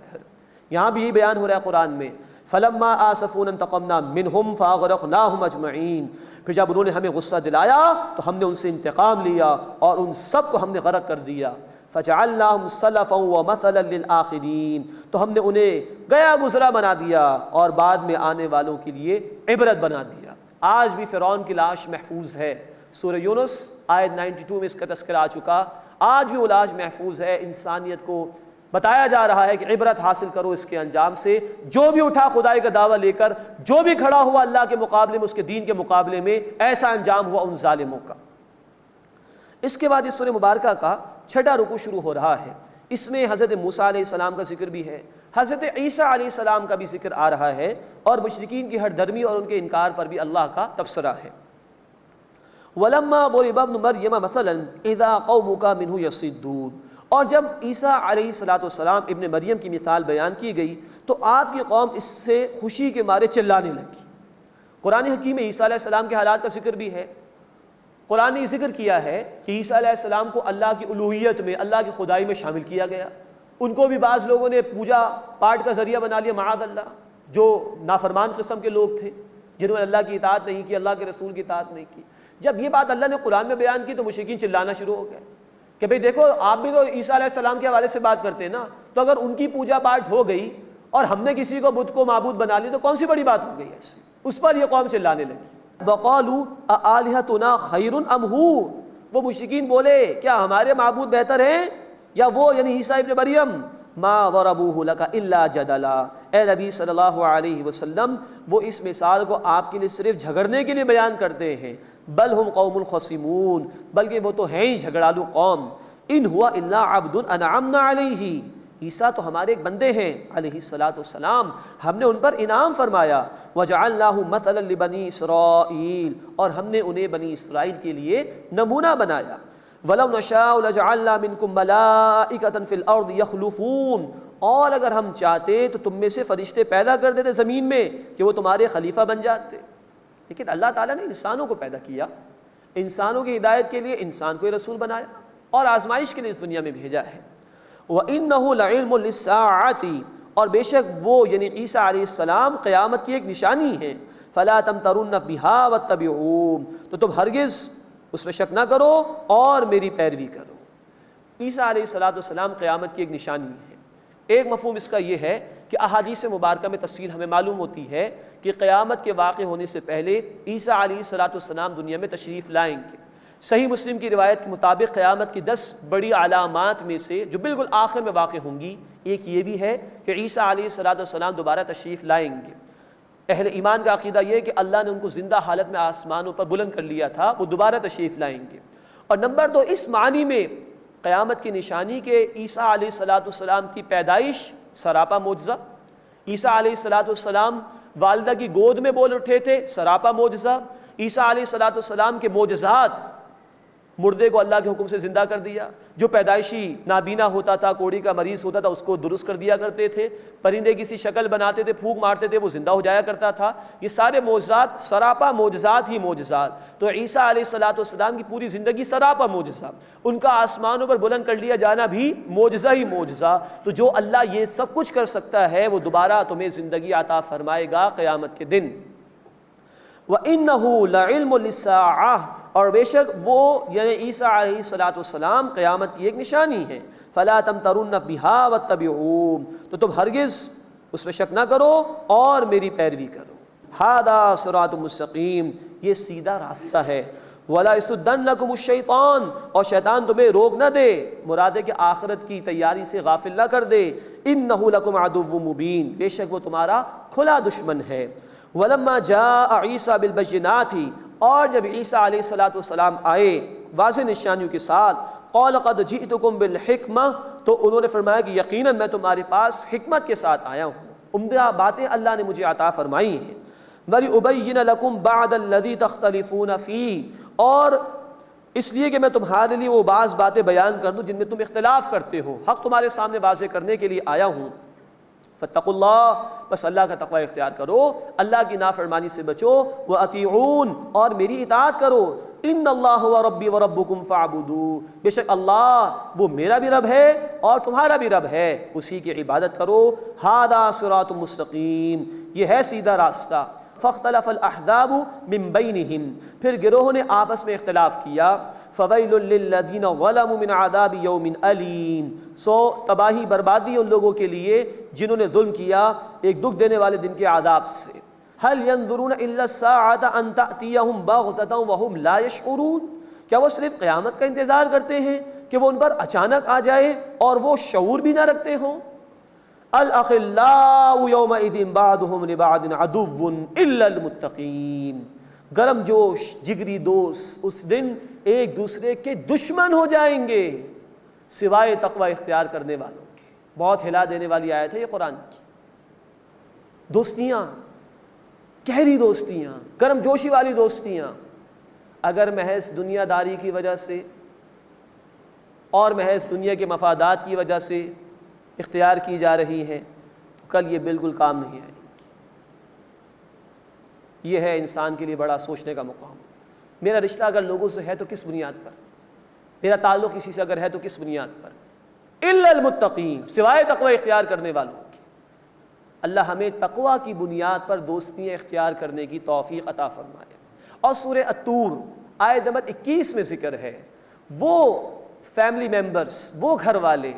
S3: یہاں بھی یہ بیان ہو رہا ہے قرآن میں، فَلَمَّا آسَفُونَا انتَقَمْنَا مِنْهُمْ فَأَغْرَقْنَاهُمْ أَجْمَعِينَ، پھر جب انہوں نے ہمیں غصہ دلایا تو ہم نے ان سے انتقام لیا اور ان سب کو ہم نے غرق کر دیا. فَجَعَلْنَاهُمْ سَلَفًا وَمَثَلًا لِلْآخِرِينَ، تو ہم نے انہیں گیا گزرا بنا دیا اور بعد میں آنے والوں کے لیے عبرت بنا دیا. آج بھی فرعون کی لاش محفوظ ہے، سورہ یونس آیت 92 میں اس کا تذکرہ آ چکا. آج بھی وہ لاج محفوظ ہے. انسانیت کو بتایا جا رہا ہے کہ عبرت حاصل کرو اس کے انجام سے. جو بھی اٹھا خدائی کا دعویٰ لے کر, جو بھی کھڑا ہوا اللہ کے مقابلے میں, اس کے دین کے مقابلے میں, ایسا انجام ہوا ان ظالموں کا. اس کے بعد اس سورہ مبارکہ کا 6واں رکوع شروع ہو رہا ہے. اس میں حضرت موسیٰ علیہ السلام کا ذکر بھی ہے, حضرت عیسیٰ علیہ السلام کا بھی ذکر آ رہا ہے, اور مشرکین کی ہر درمی اور ان کے انکار پر بھی اللہ کا تبصرہ ہے. وَلَمَّا ضُرِبَ ابْنُ مَرْيَمَ مَثَلًا إِذَا قَوْمُكَ مِنْهُ يَصِدُّونَ. اور جب عیسیٰ علیہ السلام ابن مریم کی مثال بیان کی گئی تو آپ کی قوم اس سے خوشی کے مارے چلانے لگی. قرآن حکیم میں عیسیٰ علیہ السلام کے حالات کا ذکر بھی ہے. قرآن نے ذکر کیا ہے کہ عیسیٰ علیہ السلام کو اللہ کی الوہیت میں, اللہ کی خدائی میں شامل کیا گیا. ان کو بھی بعض لوگوں نے پوجا پاٹ کا ذریعہ بنا لیا, معاذ اللہ, جو نافرمان قسم کے لوگ تھے جنہوں نے اللہ کی اطاعت نہیں کی, اللہ کے رسول کی اطاعت نہیں کی. جب یہ بات اللہ نے قرآن میں بیان کی تو مشرکین چلانا شروع ہو گئے کہ بھئی دیکھو آپ بھی تو عیسیٰ علیہ السلام کے حوالے سے بات کرتے ہیں نا, تو اگر ان کی پوجا پاٹ ہو گئی اور ہم نے کسی کو بت کو معبود بنا لی تو کون سی بڑی بات ہو گئی ایسی. اس پر یہ قوم چلانے لگی. وَقَالُوا أَآلِهَتُنَا خَيْرٌ أَمْ هُوَ. وہ مشرکین بولے کیا ہمارے معبود بہتر ہیں یا وہ, یعنی عیسیٰ ابن مریم. مَا ضَرَبُوهُ لَكَ إِلَّا جَدَلًا. اے نبی صلی اللہ علیہ وسلم, وہ اس مثال کو آپ کے لیے صرف جھگڑنے کے لیے بیان کرتے ہیں. بل ہم قوم خصمون, بلکہ وہ تو ہیں ہی جھگڑالو قوم. ان ہوا الا عبد انعمنا علیہ. عیسیٰ تو ہمارے ایک بندے ہیں علیہ السلام, ہم نے ان پر انعام فرمایا. وجعلناہ مثلا لبنی اسرائیل, اور ہم نے انہیں بنی اسرائیل کے لیے نمونہ بنایا. ولو نشاء لجعلنا منکم ملائکۃ فی الارض یخلفون. اور اگر ہم چاہتے تو تم میں سے فرشتے پیدا کر دیتے زمین میں کہ وہ تمہارے خلیفہ بن جاتے. لیکن اللہ تعالیٰ نے انسانوں کو پیدا کیا, انسانوں کی ہدایت کے لیے انسان کو رسول بنایا اور آزمائش کے لیے اس دنیا میں بھیجا ہے. وَإِنَّهُ لَعِلْمٌ لِلسَّاعَةِ. اور بے شک وہ یعنی عیسیٰ علیہ السلام قیامت کی ایک نشانی ہے. فَلَا تَمْتَرُنَّ بِهَا وَاتَّبِعُونِ. تو تم ہرگز اس میں شک نہ کرو اور میری پیروی کرو. عیسیٰ علیہ السلام قیامت کی ایک نشانی ہے. ایک مفہوم اس کا یہ ہے کہ احادیث مبارکہ میں تفصیل ہمیں معلوم ہوتی ہے کہ قیامت کے واقع ہونے سے پہلے عیسیٰ علیہ السلام دنیا میں تشریف لائیں گے. صحیح مسلم کی روایت کے مطابق قیامت کی 10 بڑی علامات میں سے جو بالکل آخر میں واقع ہوں گی, ایک یہ بھی ہے کہ عیسیٰ علیہ السلام دوبارہ تشریف لائیں گے. اہل ایمان کا عقیدہ یہ ہے کہ اللہ نے ان کو زندہ حالت میں آسمانوں پر بلند کر لیا تھا, وہ دوبارہ تشریف لائیں گے. اور نمبر 2, اس معنی میں قیامت کی نشانی کہ عیسیٰ علیہ السلام کی پیدائش سراپا معجزہ. عیسیٰ علیہ السلام والدہ کی گود میں بول اٹھے تھے, سراپا معجزہ. عیسیٰ علیہ السلام کے معجزات, مردے کو اللہ کے حکم سے زندہ کر دیا, جو پیدائشی نابینا ہوتا تھا, کوڑی کا مریض ہوتا تھا, اس کو درست کر دیا کرتے تھے, پرندے کسی شکل بناتے تھے, پھونک مارتے تھے, وہ زندہ ہو جایا کرتا تھا. یہ سارے معجزات سراپا معجزات ہی معجزات. تو عیسیٰ علیہ السلام کی پوری زندگی سراپا معجزہ, ان کا آسمانوں پر بلند کر لیا جانا بھی معجزہ ہی معجزہ. تو جو اللہ یہ سب کچھ کر سکتا ہے وہ دوبارہ تمہیں زندگی عطا فرمائے گا قیامت کے دن. وَإِنَّهُ لَعِلْمٌ لِلسَّاعَةِ. اور بے شک وہ یعنی عیسیٰ علیہ السلام قیامت کی ایک نشانی ہے. فَلَا تَمْتَرُنَّ بِهَا وَاتَّبِعُونِ. تو تم ہرگز اس میں شک نہ کرو اور میری پیروی کرو. هَذَا صِرَاطٌ مُسْتَقِيمٌ. یہ سیدھا راستہ ہے. وَلَا يَصُدَّنَّكُمُ الشَّيْطَانُ. اور شیطان تمہیں روک نہ دے, مراد ہے کہ آخرت کی تیاری سے غافل نہ کر دے. إِنَّهُ لَكُمْ عَدُوٌّ مُبِينٌ. بے شک وہ تمہارا کھلا دشمن ہے. وَلَمَّا جَاءَ عِيسَىٰ بِالْبَيِّنَاتِ. اور جب عیسیٰ علیہ السلام آئے واضح نشانیوں کے ساتھ, قَالَ قَدْ جِئْتُكُمْ بِالْحِكْمَةِ. تو انہوں نے فرمایا کہ یقیناً میں تمہارے پاس حکمت کے ساتھ آیا ہوں, عمدہ باتیں اللہ نے مجھے عطا فرمائی ہیں. وَلِأُبَيِّنَ لَكُمْ بَعْدَ الَّذِي تَخْتَلِفُونَ فِيهِ. اور اس لیے کہ میں تمہارے لیے وہ بعض باتیں بیان کر دوں جن میں تم اختلاف کرتے ہو, حق تمہارے سامنے واضح کرنے کے لیے آیا ہوں. فاتقوا اللہ. بس اللہ کا تقوی اختیار کرو, اللہ کی نافرمانی سے بچو. وَأَطِيعُونَ. اور میری اطاعت کرو. ان اللہ هو ربی وربکم فاعبدوہ. بے شک اللہ وہ میرا بھی رب ہے اور تمہارا بھی رب ہے, اسی کی عبادت کرو. هذا صراط مستقیم. یہ ہے سیدھا راستہ. فاختلف الاحزاب من بینہم. پھر گروہوں نے آپس میں اختلاف کیا. فویل للذین ظلموا من عذاب یوم علیم. سو تباہی بربادی ان لوگوں کے لیے جنہوں نے ظلم کیا ایک دکھ دینے والے دن کے عذاب سے. هل ينظرون الا الساعة ان تأتيهم بغتة وهم لا يشعرون، کیا وہ صرف قیامت کا انتظار کرتے ہیں کہ وہ ان پر اچانک آ جائے اور وہ شعور بھی نہ رکھتے ہوں؟ الاخلاء يومئذ بعضهم لبعض عدو الا المتقین، گرم جوش جگری دوست اس دن ایک دوسرے کے دشمن ہو جائیں گے سوائے تقوی اختیار کرنے والوں کے۔ بہت ہلا دینے والی آیت ہے یہ قرآن کی۔ دوستیاں، گہری دوستیاں، گرم جوشی والی دوستیاں اگر محض دنیا داری کی وجہ سے اور محض دنیا کے مفادات کی وجہ سے اختیار کی جا رہی ہیں تو کل یہ بالکل کام نہیں آئے گی۔ یہ ہے انسان کے لیے بڑا سوچنے کا مقام۔ میرا رشتہ اگر لوگوں سے ہے تو کس بنیاد پر؟ میرا تعلق کسی سے اگر ہے تو کس بنیاد پر؟ الا المتقین، سوائے تقوی اختیار کرنے والوں کے۔ اللہ ہمیں تقوی کی بنیاد پر دوستیاں اختیار کرنے کی توفیق عطا فرمائے۔ اور سورہ الطور آیت نمبر 21 میں ذکر ہے وہ فیملی ممبرز، وہ گھر والے،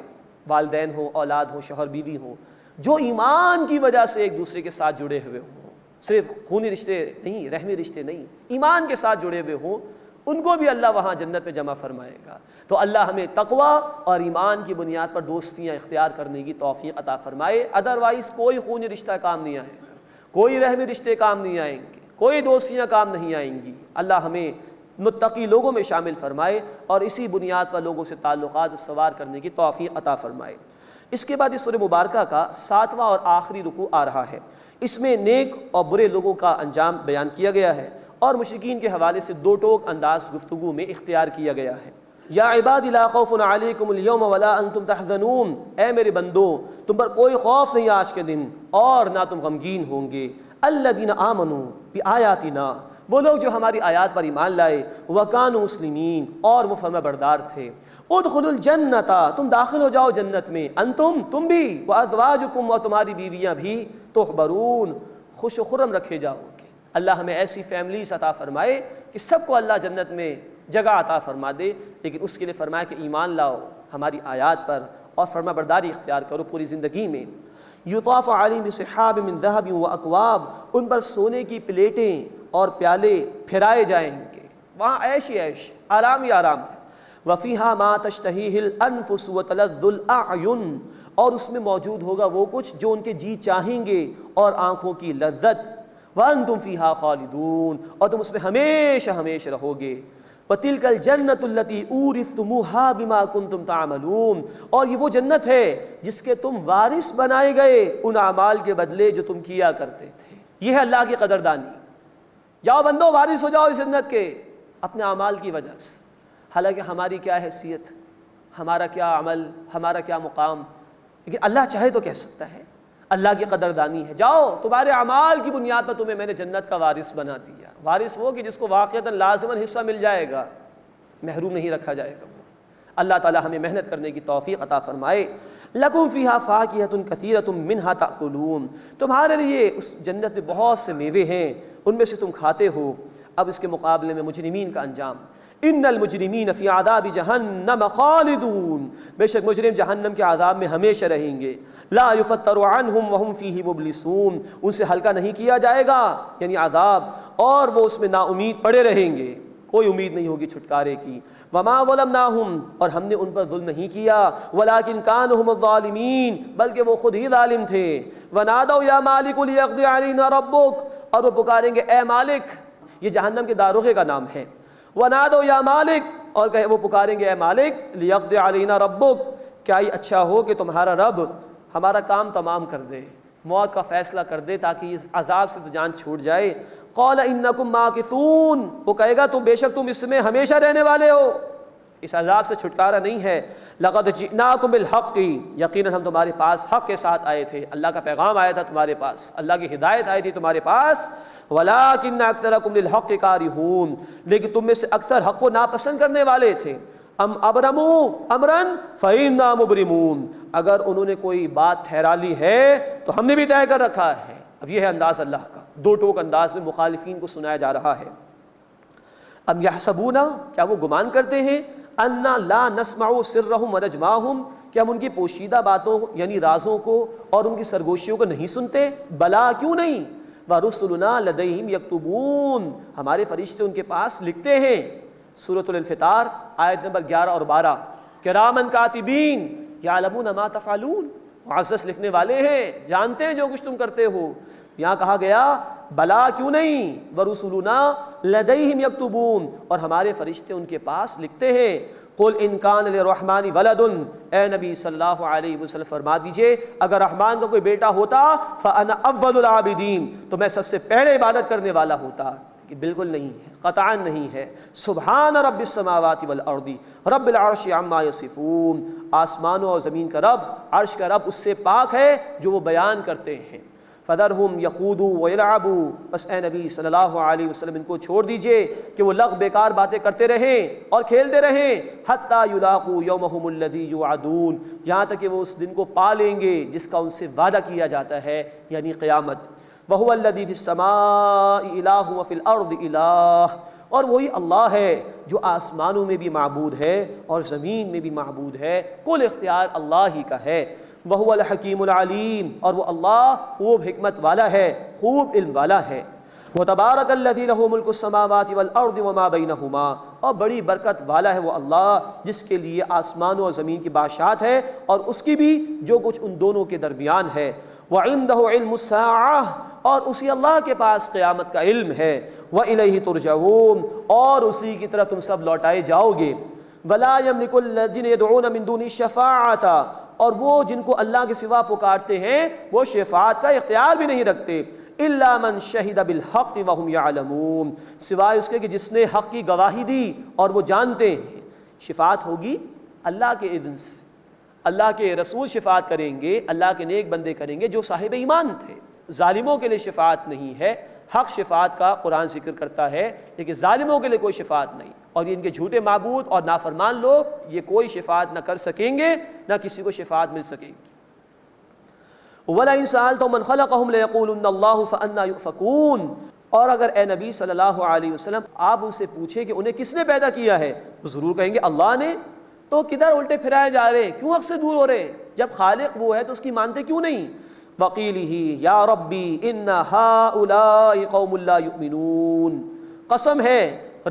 S3: والدین ہوں، اولاد ہوں، شوہر بیوی ہوں، جو ایمان کی وجہ سے ایک دوسرے کے ساتھ جڑے ہوئے ہوں، صرف خونی رشتے نہیں، رحمی رشتے نہیں، ایمان کے ساتھ جڑے ہوئے ہوں، ان کو بھی اللہ وہاں جنت میں جمع فرمائے گا۔ تو اللہ ہمیں تقوی اور ایمان کی بنیاد پر دوستیاں اختیار کرنے کی توفیق عطا فرمائے۔ ادروائز کوئی خونی رشتہ کام نہیں آئے گا، کوئی رحمی رشتے کام نہیں آئیں گے، کوئی دوستیاں کام نہیں آئیں گی۔ اللہ ہمیں متقی لوگوں میں شامل فرمائے اور اسی بنیاد پر لوگوں سے تعلقات استوار کرنے کی توفیق عطا فرمائے۔ اس کے بعد اس سورہ مبارکہ کا 7واں اور آخری رکوع آ رہا ہے۔ اس میں نیک اور برے لوگوں کا انجام بیان کیا گیا ہے اور مشرکین کے حوالے سے دو ٹوک انداز گفتگو میں اختیار کیا گیا ہے۔ یا عباد لا خوف علیکم اليوم ولا انتم تحزنون، اے میرے بندو تم پر کوئی خوف نہیں آج کے دن اور نہ تم غمگین ہوں گے۔ الذین آمنوا بآیاتنا، وہ لوگ جو ہماری آیات پر ایمان لائے، وکانوا مسلمین، اور وہ فرما بردار تھے۔ ادخلوا الجنت، تم داخل ہو جاؤ جنت میں، انتم، تم بھی، وازواجکم، اور تمہاری بیویاں بھی، تحبرون، خوش و خرم رکھے جاؤ گے۔ اللہ ہمیں ایسی فیملیز عطا فرمائے کہ سب کو اللہ جنت میں جگہ عطا فرما دے، لیکن اس کے لیے فرمایا کہ ایمان لاؤ ہماری آیات پر اور فرما برداری اختیار کرو پوری زندگی میں۔ یطاف علیہم بصحاب من ذہب واکواب، ان پر سونے کی پلیٹیں اور پیالے پھرائے جائیں گے، وہاں عیش ہی عیش، آرام ہی آرام ہے۔ وفیہا ما تشتہیہ الانفس وتلذ الاعین، اور اس میں موجود ہوگا وہ کچھ جو ان کے جی چاہیں گے اور آنکھوں کی لذت۔ وانتم فیہا خالدون، اور تم اس میں ہمیشہ ہمیشہ رہو گے۔ وَتِلْكَ الْجَنَّةُ الَّتِي أُورِثْتُمُوهَا بِمَا كُنْتُمْ تَعْمَلُونَ، اور یہ وہ جنت ہے جس کے تم وارث بنائے گئے ان اعمال کے بدلے جو تم کیا کرتے تھے۔ یہ ہے اللہ کی قدردانی۔ جاؤ بندو وارث ہو جاؤ اس جنت کے اپنے اعمال کی وجہ سے، حالانکہ ہماری کیا حیثیت، ہمارا کیا عمل، ہمارا کیا مقام، لیکن اللہ چاہے تو کہہ سکتا ہے۔ اللہ کی قدردانی ہے، جاؤ تمہارے اعمال کی بنیاد پر تمہیں میں نے جنت کا وارث بنا دیا۔ وارث وہ کہ جس کو واقعتاً لازماً حصہ مل جائے گا، محروم نہیں رکھا جائے گا۔ اللہ تعالیٰ ہمیں محنت کرنے کی توفیق عطا فرمائے۔ لکم فیہا فاکہۃ کثیرۃ منہا تأکلون، تمہارے لیے اس جنت میں بہت سے میوے ہیں، ان میں سے تم کھاتے ہو۔ اب اس کے مقابلے میں مجرمین کا انجام، ان المجرمین فی عذاب جہنم خالدون، بے شک مجرم جہنم کے عذاب میں ہمیشہ رہیں گے۔ لا یفتر عنہم وہم فیہ مبلسون، ان سے ہلکا نہیں کیا جائے گا یعنی عذاب، اور وہ اس میں نا امید پڑے رہیں گے، کوئی امید نہیں ہوگی چھٹکارے کی۔ وما ظلمناہم، اور ہم نے ان پر ظلم نہیں کیا، ولکن کانوا ھم الظالمین، بلکہ وہ خود ہی ظالم تھے۔ ونادوا یا مالک لیقض علینا ربک، اور وہ پکاریں گے اے مالک، یہ جہنم کے داروغے کا نام ہے۔ ونادوا یا مالک، اور وہ پکاریں گے اے مالک، لیقض علینا ربک، کیا یہ اچھا ہو کہ تمہارا رب ہمارا کام تمام کر دے، موت کا فیصلہ کر دے تاکہ اس عذاب سے تو جان چھوٹ جائے۔ قال انکم ماکثون، وہ کہے گا تم بے شک تم اس میں ہمیشہ رہنے والے ہو، اس عذاب سے چھٹکارا نہیں ہے۔ لقد جئناکم بالحق، یقیناً ہم تمہارے پاس حق کے ساتھ آئے تھے، اللہ کا پیغام آیا تھا تمہارے پاس، اللہ کی ہدایت آئی تھی تمہارے پاس۔ ولکن اکثرکم للحق کارہون، لیکن تم میں سے اکثر حق کو ناپسند کرنے والے تھے۔ ام ابرموا امرا فإنا مبرمون، اگر انہوں نے کوئی بات ٹھہرا لی ہے تو ہم نے بھی طے کر رکھا ہے۔ اب یہ ہے انداز اللہ کا، دو ٹوک انداز میں مخالفین کو سنایا جا رہا ہے۔ ام یحسبون، کیا وہ گمان کرتے ہیں، انا لا نسمع سرهم ونجواهم، کہ ہم ان کی پوشیدہ باتوں یعنی رازوں کو اور ان کی سرگوشیوں کو نہیں سنتے؟ بلا، کیوں نہیں، وَرُسُلُنَا لَدَيْهِمْ يَكْتُبُونَ، ہمارے فرشتے ان کے پاس لکھتے ہیں۔ سورۃ الانفطار آیت نمبر 11 اور 12، کِرَامًا کاتبین یعلمون ما تفعلون، معزز لکھنے والے ہیں، جانتے ہیں جو کچھ تم کرتے ہو۔ یہاں کہا گیا بلا کیوں نہیں، وَرُسُلُنَا لَدَيْهِمْ يَكْتُبُونَ، اور ہمارے فرشتے ان کے پاس لکھتے ہیں۔ قُلْ إِنْ كَانَ لِلرَّحْمَنِ وَلَدٌ، اے نبی صلی اللہ علیہ وسلم فرما دیجئے اگر رحمان کا کوئی بیٹا ہوتا فَأَنَا أَوَّلُ الْعَابِدِينَ، تو میں سب سے پہلے عبادت کرنے والا ہوتا، کہ بالکل نہیں ہے، قطعاً نہیں ہے۔ سبحان رب السماوات والارض رب العرش عما یصفون، آسمانوں اور زمین کا رب، عرش کا رب اس سے پاک ہے جو وہ بیان کرتے ہیں۔ فَذَرْهُمْ يَخُوضُوا وَيَلْعَبُوا، بس اے نبی صلی اللہ علیہ وسلم ان کو چھوڑ دیجئے کہ وہ لغو بیکار باتیں کرتے رہیں اور کھیلتے رہیں، حَتَّى يُلَاقُوا يَوْمَهُمُ الَّذِي يُوعَدُونَ، یہاں تک کہ وہ اس دن کو پا لیں گے جس کا ان سے وعدہ کیا جاتا ہے، یعنی قیامت۔ وَهُوَ الَّذِي فِي السَّمَاءِ إِلَٰهٌ وَفِي الْأَرْضِ إِلَٰهٌ، اور وہی اللہ ہے جو آسمانوں میں بھی معبود ہے اور زمین میں بھی معبود ہے، کل اختیار اللہ ہی کا ہے۔ وَهُوَ الْحَكِيمُ الْعَلِيمُ، اور وہ اللہ خوب حکمت والا ہے، خوب علم والا ہے۔ وَتَبَارَكَ الَّذِي لَهُ مُلْكُ السَّمَاوَاتِ وَالْأَرْضِ وَمَا بَيْنَهُمَا، اور بڑی برکت والا ہے وہ اللہ جس کے لیے آسمانوں اور زمین کی بادشاہت ہے اور اس کی بھی جو کچھ ان دونوں کے درمیان ہے۔ وَعِندَهُ عِلْمُ السَّاعَةِ، اور اسی اللہ کے پاس قیامت کا علم ہے۔ وَإِلَيْهِ تُرْجَعُونَ، اور اسی کی طرف تم سب لوٹائے جاؤ گے۔ وَلَا يَمْلِكُ الَّذِينَ يَدْعُونَ مِن دُونِهِ الشَّفَاعَةَ، اور وہ جن کو اللہ کے سوا پکارتے ہیں وہ شفاعت کا اختیار بھی نہیں رکھتے۔ إِلَّا مَنْ شَهِدَ بِالْحَقِّ وَهُمْ يَعْلَمُونَ، سوائے اس کے کہ جس نے حق کی گواہی دی اور وہ جانتے ہیں۔ شفاعت ہوگی اللہ کے اذن سے، اللہ کے رسول شفاعت کریں گے، اللہ کے نیک بندے کریں گے جو صاحب ایمان تھے۔ ظالموں کے لیے شفاعت نہیں ہے، حق شفاعت کا قرآن ذکر کرتا ہے، لیکن ظالموں کے لیے کوئی شفاعت نہیں، اور یہ ان کے جھوٹے معبود اور نافرمان لوگ یہ کوئی شفاعت نہ کر سکیں گے، نہ کسی کو شفاعت مل سکے گی۔ وَلَئِن سَأَلْتَهُم مَّنْ خَلَقَهُمْ لَيَقُولُنَّ اللَّهُ فَأَنَّىٰ يُؤْفَكُونَ، اور اگر اے نبی صلی اللہ علیہ وسلم آپ ان سے پوچھیں کہ انہیں کس نے پیدا کیا ہے، وہ ضرور کہیں گے اللہ نے۔ تو کدھر الٹے پھرائے جا رہے ہیں، کیوں حق سے دور ہو رہے ہیں؟ جب خالق وہ ہے تو اس کی مانتے کیوں نہیں؟ وَقِيلِهِ يَا رَبِّي إِنَّ هَٰؤُلَاءِ قَوْمٌ لَا يُؤْمِنُونَ، قسم ہے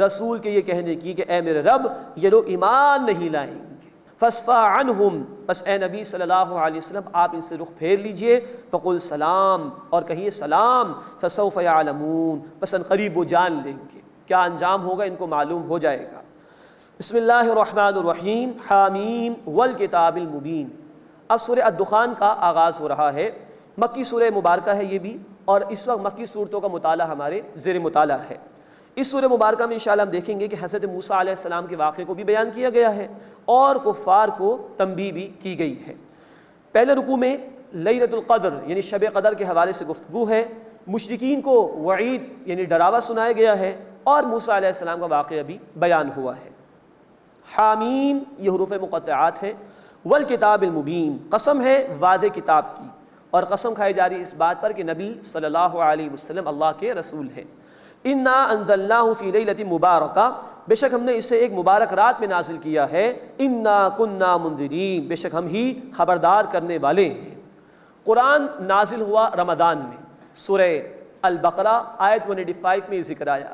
S3: رسول کے یہ کہنے کی کہ اے میرے رب یہ لوگ ایمان نہیں لائیں گے۔ فَاصْفَحْ عَنْهُمْ، بس اے نبی صلی اللہ علیہ وسلم آپ ان سے رخ پھیر لیجئے۔ فَقُلْ سلام، اور کہیے سلام۔ فَسَوْفَ يَعْلَمُونَ، بس ان قریب وہ جان لیں گے، کیا انجام ہوگا ان کو معلوم ہو جائے گا۔ بسم اللہ الرحمن الرحیم، حامیم والکتاب المبین۔ اب سورہ الدخان کا آغاز ہو رہا ہے، مکی سورہ مبارکہ ہے یہ بھی، اور اس وقت مکی صورتوں کا مطالعہ ہمارے زیر مطالعہ ہے۔ اس سورہ مبارکہ میں انشاءاللہ ہم دیکھیں گے کہ حضرت موسیٰ علیہ السلام کے واقعے کو بھی بیان کیا گیا ہے اور کفار کو تنبیہ بھی کی گئی ہے۔ پہلے رکوع میں لیلۃ القدر یعنی شب قدر کے حوالے سے گفتگو ہے، مشرکین کو وعید یعنی ڈراوا سنایا گیا ہے، اور موسیٰ علیہ السلام کا واقعہ بھی بیان ہوا ہے۔ حامیم یہ حروف مقطعات ہیں، والکتاب المبین قسم ہے واضح کتاب کی، اور قسم کھائی جا رہی ہے اس بات پر کہ نبی صلی اللہ علیہ وسلم اللہ کے رسول ہیں۔ انا انزلناہ فی لیلۃ مبارکہ، بے شک ہم نے اسے ایک مبارک رات میں نازل کیا ہے۔ انا کنا منذرین، بے شک ہم ہی خبردار کرنے والے ہیں۔ قرآن نازل ہوا رمضان میں، سورہ البقرہ آیت 185 میں یہ ذکر آیا،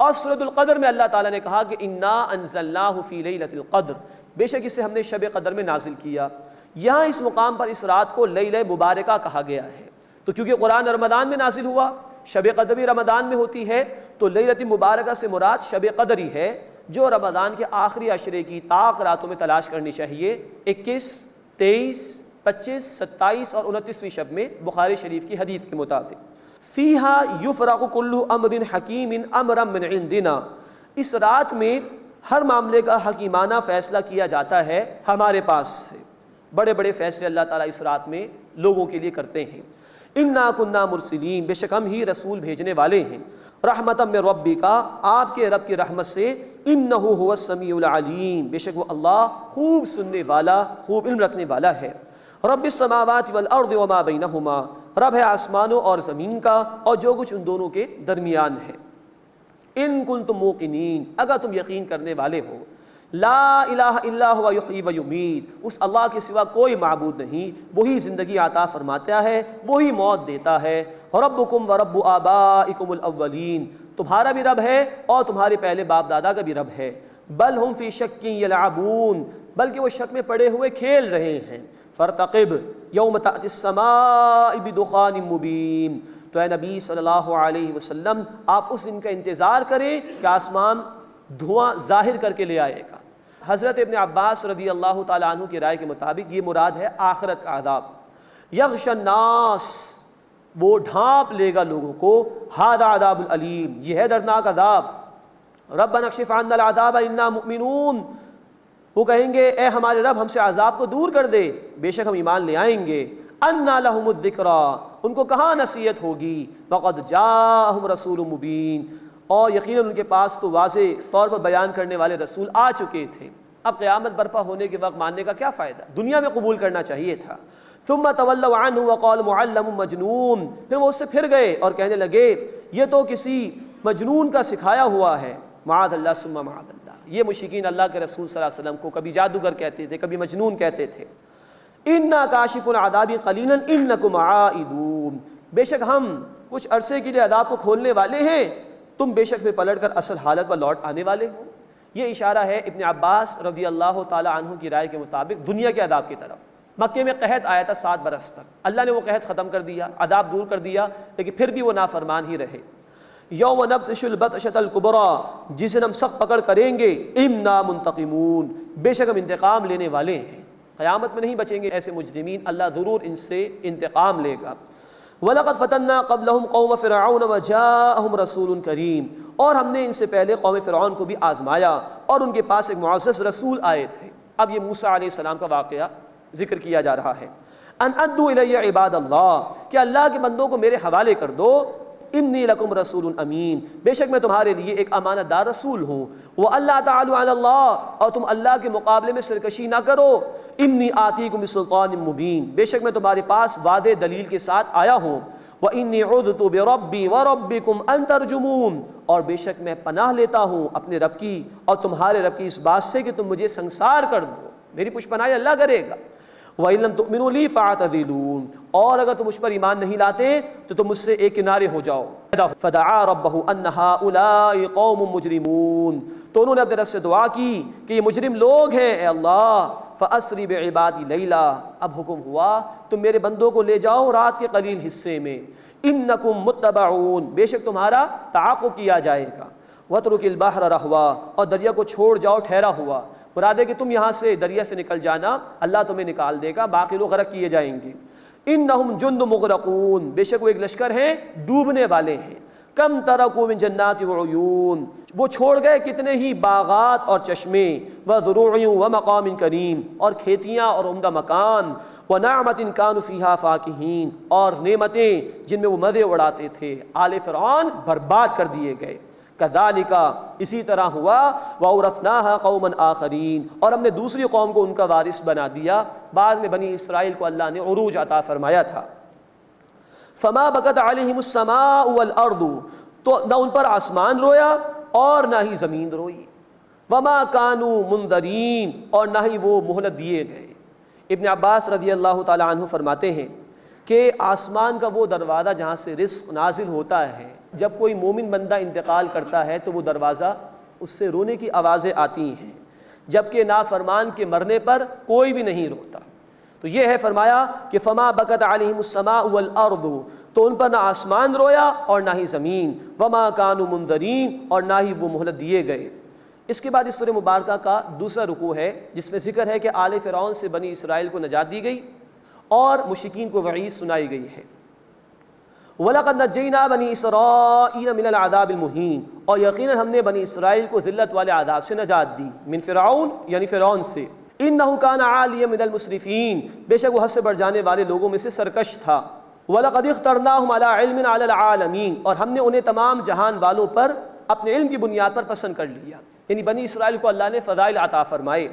S3: اور سورۃ القدر میں اللہ تعالیٰ نے کہا کہ انا انزلناہ فی لیلۃ القدر، بے شک اسے ہم نے شب قدر میں نازل کیا۔ یہاں اس مقام پر اس رات کو لیلہ مبارکہ کہا گیا ہے، تو کیونکہ قرآن رمضان میں نازل ہوا، شب قدر بھی رمضان میں ہوتی ہے، تو لیلۃ مبارکہ سے مراد شب قدر ہی ہے، جو رمضان کے آخری عشرے کی طاق راتوں میں تلاش کرنی چاہیے، 21، 23، 25، 27 اور 29ویں شب میں، بخاری شریف کی حدیث کے مطابق۔ فیہا یفرق کل امر حکیم امرا من عندنا، اس رات میں ہر معاملے کا حکیمانہ فیصلہ کیا جاتا ہے ہمارے پاس سے، بڑے بڑے فیصلے اللہ تعالیٰ اس رات میں لوگوں کے لیے کرتے ہیں۔ انا کنا مرسلین، بے شک ہم ہی رسول بھیجنے والے ہیں۔ رحمتا من ربک، آپ کے رب کی رحمت سے، انہ هو السمیع العلیم، بے شک وہ اللہ خوب سننے والا، خوب علم رکھنے والا ہے۔ رب السماوات والارض وما بینہما، رب ہے آسمانوں اور زمین کا اور جو کچھ ان دونوں کے درمیان ہے۔ ان کنتم موقنین، اگر تم یقین کرنے والے ہو، لا الہ الا هو یحیی و یمیت، اس اللہ کے سوا کوئی معبود نہیں، وہی زندگی عطا فرماتا ہے، وہی موت دیتا ہے۔ ربکم و رب آبائکم الاولین، تمہارا بھی رب ہے اور تمہارے پہلے باپ دادا کا بھی رب ہے۔ بل ہم فی شک یلعبون، بلکہ وہ شک میں پڑے ہوئے کھیل رہے ہیں۔ فارتقب یوم تأتی السماء بدخان مبین، تو اے نبی صلی اللہ علیہ وسلم آپ اس دن کا انتظار کریں کہ آسمان دھواں ظاہر کر کے لے آئے گا۔ حضرت ابن عباس رضی اللہ تعالیٰ عنہ کی رائے کے مطابق یہ مراد ہے آخرت کا عذاب۔ یغش الناس، وہ ڈھانپ لے گا لوگوں کو، ھذا عذاب العلیم، یہ ہے دردناک عذاب۔ ربنا اکشف عنا العذاب انا مؤمنون، وہ کہیں گے اے ہمارے رب ہم سے عذاب کو دور کر دے، بے شک ہم ایمان لے آئیں گے۔ انا لہم الذکریٰ، ان کو کہاں نصیحت ہوگی، وقد جاءہم رسول مبین، اور یقیناً ان کے پاس تو واضح طور پر بیان کرنے والے رسول آ چکے تھے۔ اب قیامت برپا ہونے کے وقت ماننے کا کیا فائدہ، دنیا میں قبول کرنا چاہیے تھا۔ ثم تولوا عنہ وقالوا معلم مجنون، پھر وہ اس سے پھر گئے اور کہنے لگے یہ تو کسی مجنون کا سکھایا ہوا ہے۔ معاذ اللہ ثم معاذ اللہ، یہ مشرکین اللہ کے رسول صلی اللہ علیہ وسلم کو کبھی جادوگر کہتے تھے، کبھی مجنون کہتے تھے۔ انا کاشف العذاب قلیلا انکم عائدون، بے شک ہم کچھ عرصے کے لیے عذاب کو کھولنے والے ہیں، تم بے شک پہ پلٹ کر اصل حالت پر لوٹ آنے والے ہو۔ یہ اشارہ ہے ابن عباس رضی اللہ تعالی عنہ کی رائے کے مطابق دنیا کے عذاب کی طرف۔ مکے میں قحط آیا تھا 7 برس تک، اللہ نے وہ قحط ختم کر دیا، عذاب دور کر دیا، لیکن پھر بھی وہ نافرمان ہی رہے۔ یوم نبطش البطشۃ الکبریٰ، جس دن ہم سخت پکڑ کریں گے، انا منتقمون، بے شک ہم انتقام لینے والے ہیں۔ قیامت میں نہیں بچیں گے ایسے مجرمین، اللہ ضرور ان سے انتقام لے گا۔ وَلَقَدْ فَتَنَّا قَبْلَهُمْ قَوْمَ فِرْعَوْنَ وَجَاءَهُمْ رَسُولٌ كَرِيمٌ، اور ہم نے ان سے پہلے قوم فرعون کو بھی آزمایا اور ان کے پاس ایک معزز رسول آئے تھے۔ اب یہ موسیٰ علیہ السلام کا واقعہ ذکر کیا جا رہا ہے۔ ان ادوا الی عباد اللہ، کہ اللہ کے بندوں کو میرے حوالے کر دو۔ انی لکم رسول امین، بے شک میں تمہارے لیے ایک امانت دار رسول ہوں۔ وَأَلَّا تَعْلُوا عَلَى اللَّهِ، اور تم اللہ کے مقابلے میں سرکشی نہ کرو۔ انی آتیکم بسلطان مبین، بے شک میں تمہارے پاس واضح دلیل کے ساتھ آیا ہوں۔ وَإِنِّي عُذْتُ بِرَبِّي وَرَبِّكُمْ أَن تَرْجُمُونِ، اور بے شک میں پناہ لیتا ہوں اپنے رب کی اور تمہارے رب کی اس بات سے کہ تم مجھے سنسار کر دو، میری پشت پناہی اللہ کرے گا۔ وَإِن لَّمْ تُؤْمِنُوا لِي فَاعْتَزِلُونِ، اور اگر تم مجھ پر ایمان نہیں لاتے تو تم مجھ سے ایک کنارے ہو جاؤ۔ فَدَعَا رَبَّهُ أَنَّ هَٰؤُلَاءِ قَوْمٌ مُجْرِمُونَ، تو انہوں نے اپنے رب سے دعا کی کہ یہ مجرم لوگ ہیں اے اللہ۔ فَأَسْرِ بِعِبَادِي لَيْلًا، اب حکم ہوا تم میرے بندوں کو لے جاؤ رات کے قلیل حصے میں۔ إِنَّكُمْ مُتَّبَعُونَ، بے شک تمہارا تعاقب کیا جائے گا۔ وَاتْرُكِ الْبَحْرَ رَهْوًا، اور دریا کو چھوڑ جاؤ ٹھہرا ہوا۔ مراد ہے کہ تم یہاں سے دریا سے نکل جانا، اللہ تمہیں نکال دے گا، باقی لوگ غرق کیے جائیں گے۔ انہم جند مغرقون، بے شک وہ ایک لشکر ہیں ڈوبنے والے ہیں۔ کم ترکوا من جنات وعیون، وہ چھوڑ گئے کتنے ہی باغات اور چشمے، وزروع ومقام کریم، اور کھیتیاں اور عمدہ مکان، ونعمت کانوا فیہا فاکہین، اور نعمتیں جن میں وہ مزے اڑاتے تھے۔ آل فرعون برباد کر دیے گئے۔ کذالک، اسی طرح ہوا، وَأَوْرَثْنَاهَا قَوْمًا آخَرِينَ، اور ہم نے دوسری قوم کو ان کا وارث بنا دیا۔ بعد میں بنی اسرائیل کو اللہ نے عروج عطا فرمایا تھا۔ فما بکت علیہم السماء والارض، تو نہ ان پر آسمان رویا اور نہ ہی زمین روئی۔ وما کانوا منذرین، اور نہ ہی وہ مہلت دیے گئے۔ ابن عباس رضی اللہ تعالی عنہ فرماتے ہیں کہ آسمان کا وہ دروازہ جہاں سے رزق نازل ہوتا ہے، جب کوئی مومن بندہ انتقال کرتا ہے تو وہ دروازہ اس سے رونے کی آوازیں آتی ہیں، جبکہ نافرمان کے مرنے پر کوئی بھی نہیں روتا۔ تو یہ ہے فرمایا کہ فما بکت علیہم السماء والارض، تو ان پر نہ آسمان رویا اور نہ ہی زمین۔ وما کانوا منذرین، اور نہ ہی وہ مہلت دیے گئے۔ اس کے بعد اس سورہ مبارکہ کا دوسرا رکوع ہے جس میں ذکر ہے کہ آل فرعون سے بنی اسرائیل کو نجات دی گئی اور مشرکین کو وعید سنائی گئی ہے۔ وَلَقَدْ نَجَّيْنَا بَنِي إِسْرَائِيلَ مِنَ الْعَذَابِ الْمُهِينِ، اور یقیناً ہم نے بنی اسرائیل کو ذلت والے عذاب سے نجات دی۔ من فرعون، یعنی فرعون سے۔ إِنَّهُ كَانَ عَالِيًا مِنَ الْمُسْرِفِينَ، بے شک وہ حد سے بڑھ جانے والے لوگوں میں سے سرکش تھا۔ وَلَقَدِ اخْتَرْنَاهُمْ عَلَىٰ عِلْمٍ عَلَى الْعَالَمِينَ، اور ہم نے انہیں تمام جہان والوں پر اپنے علم کی بنیاد پر پسند کر لیا، یعنی بنی اسرائیل کو اللہ نے فضائل عطا فرمائے۔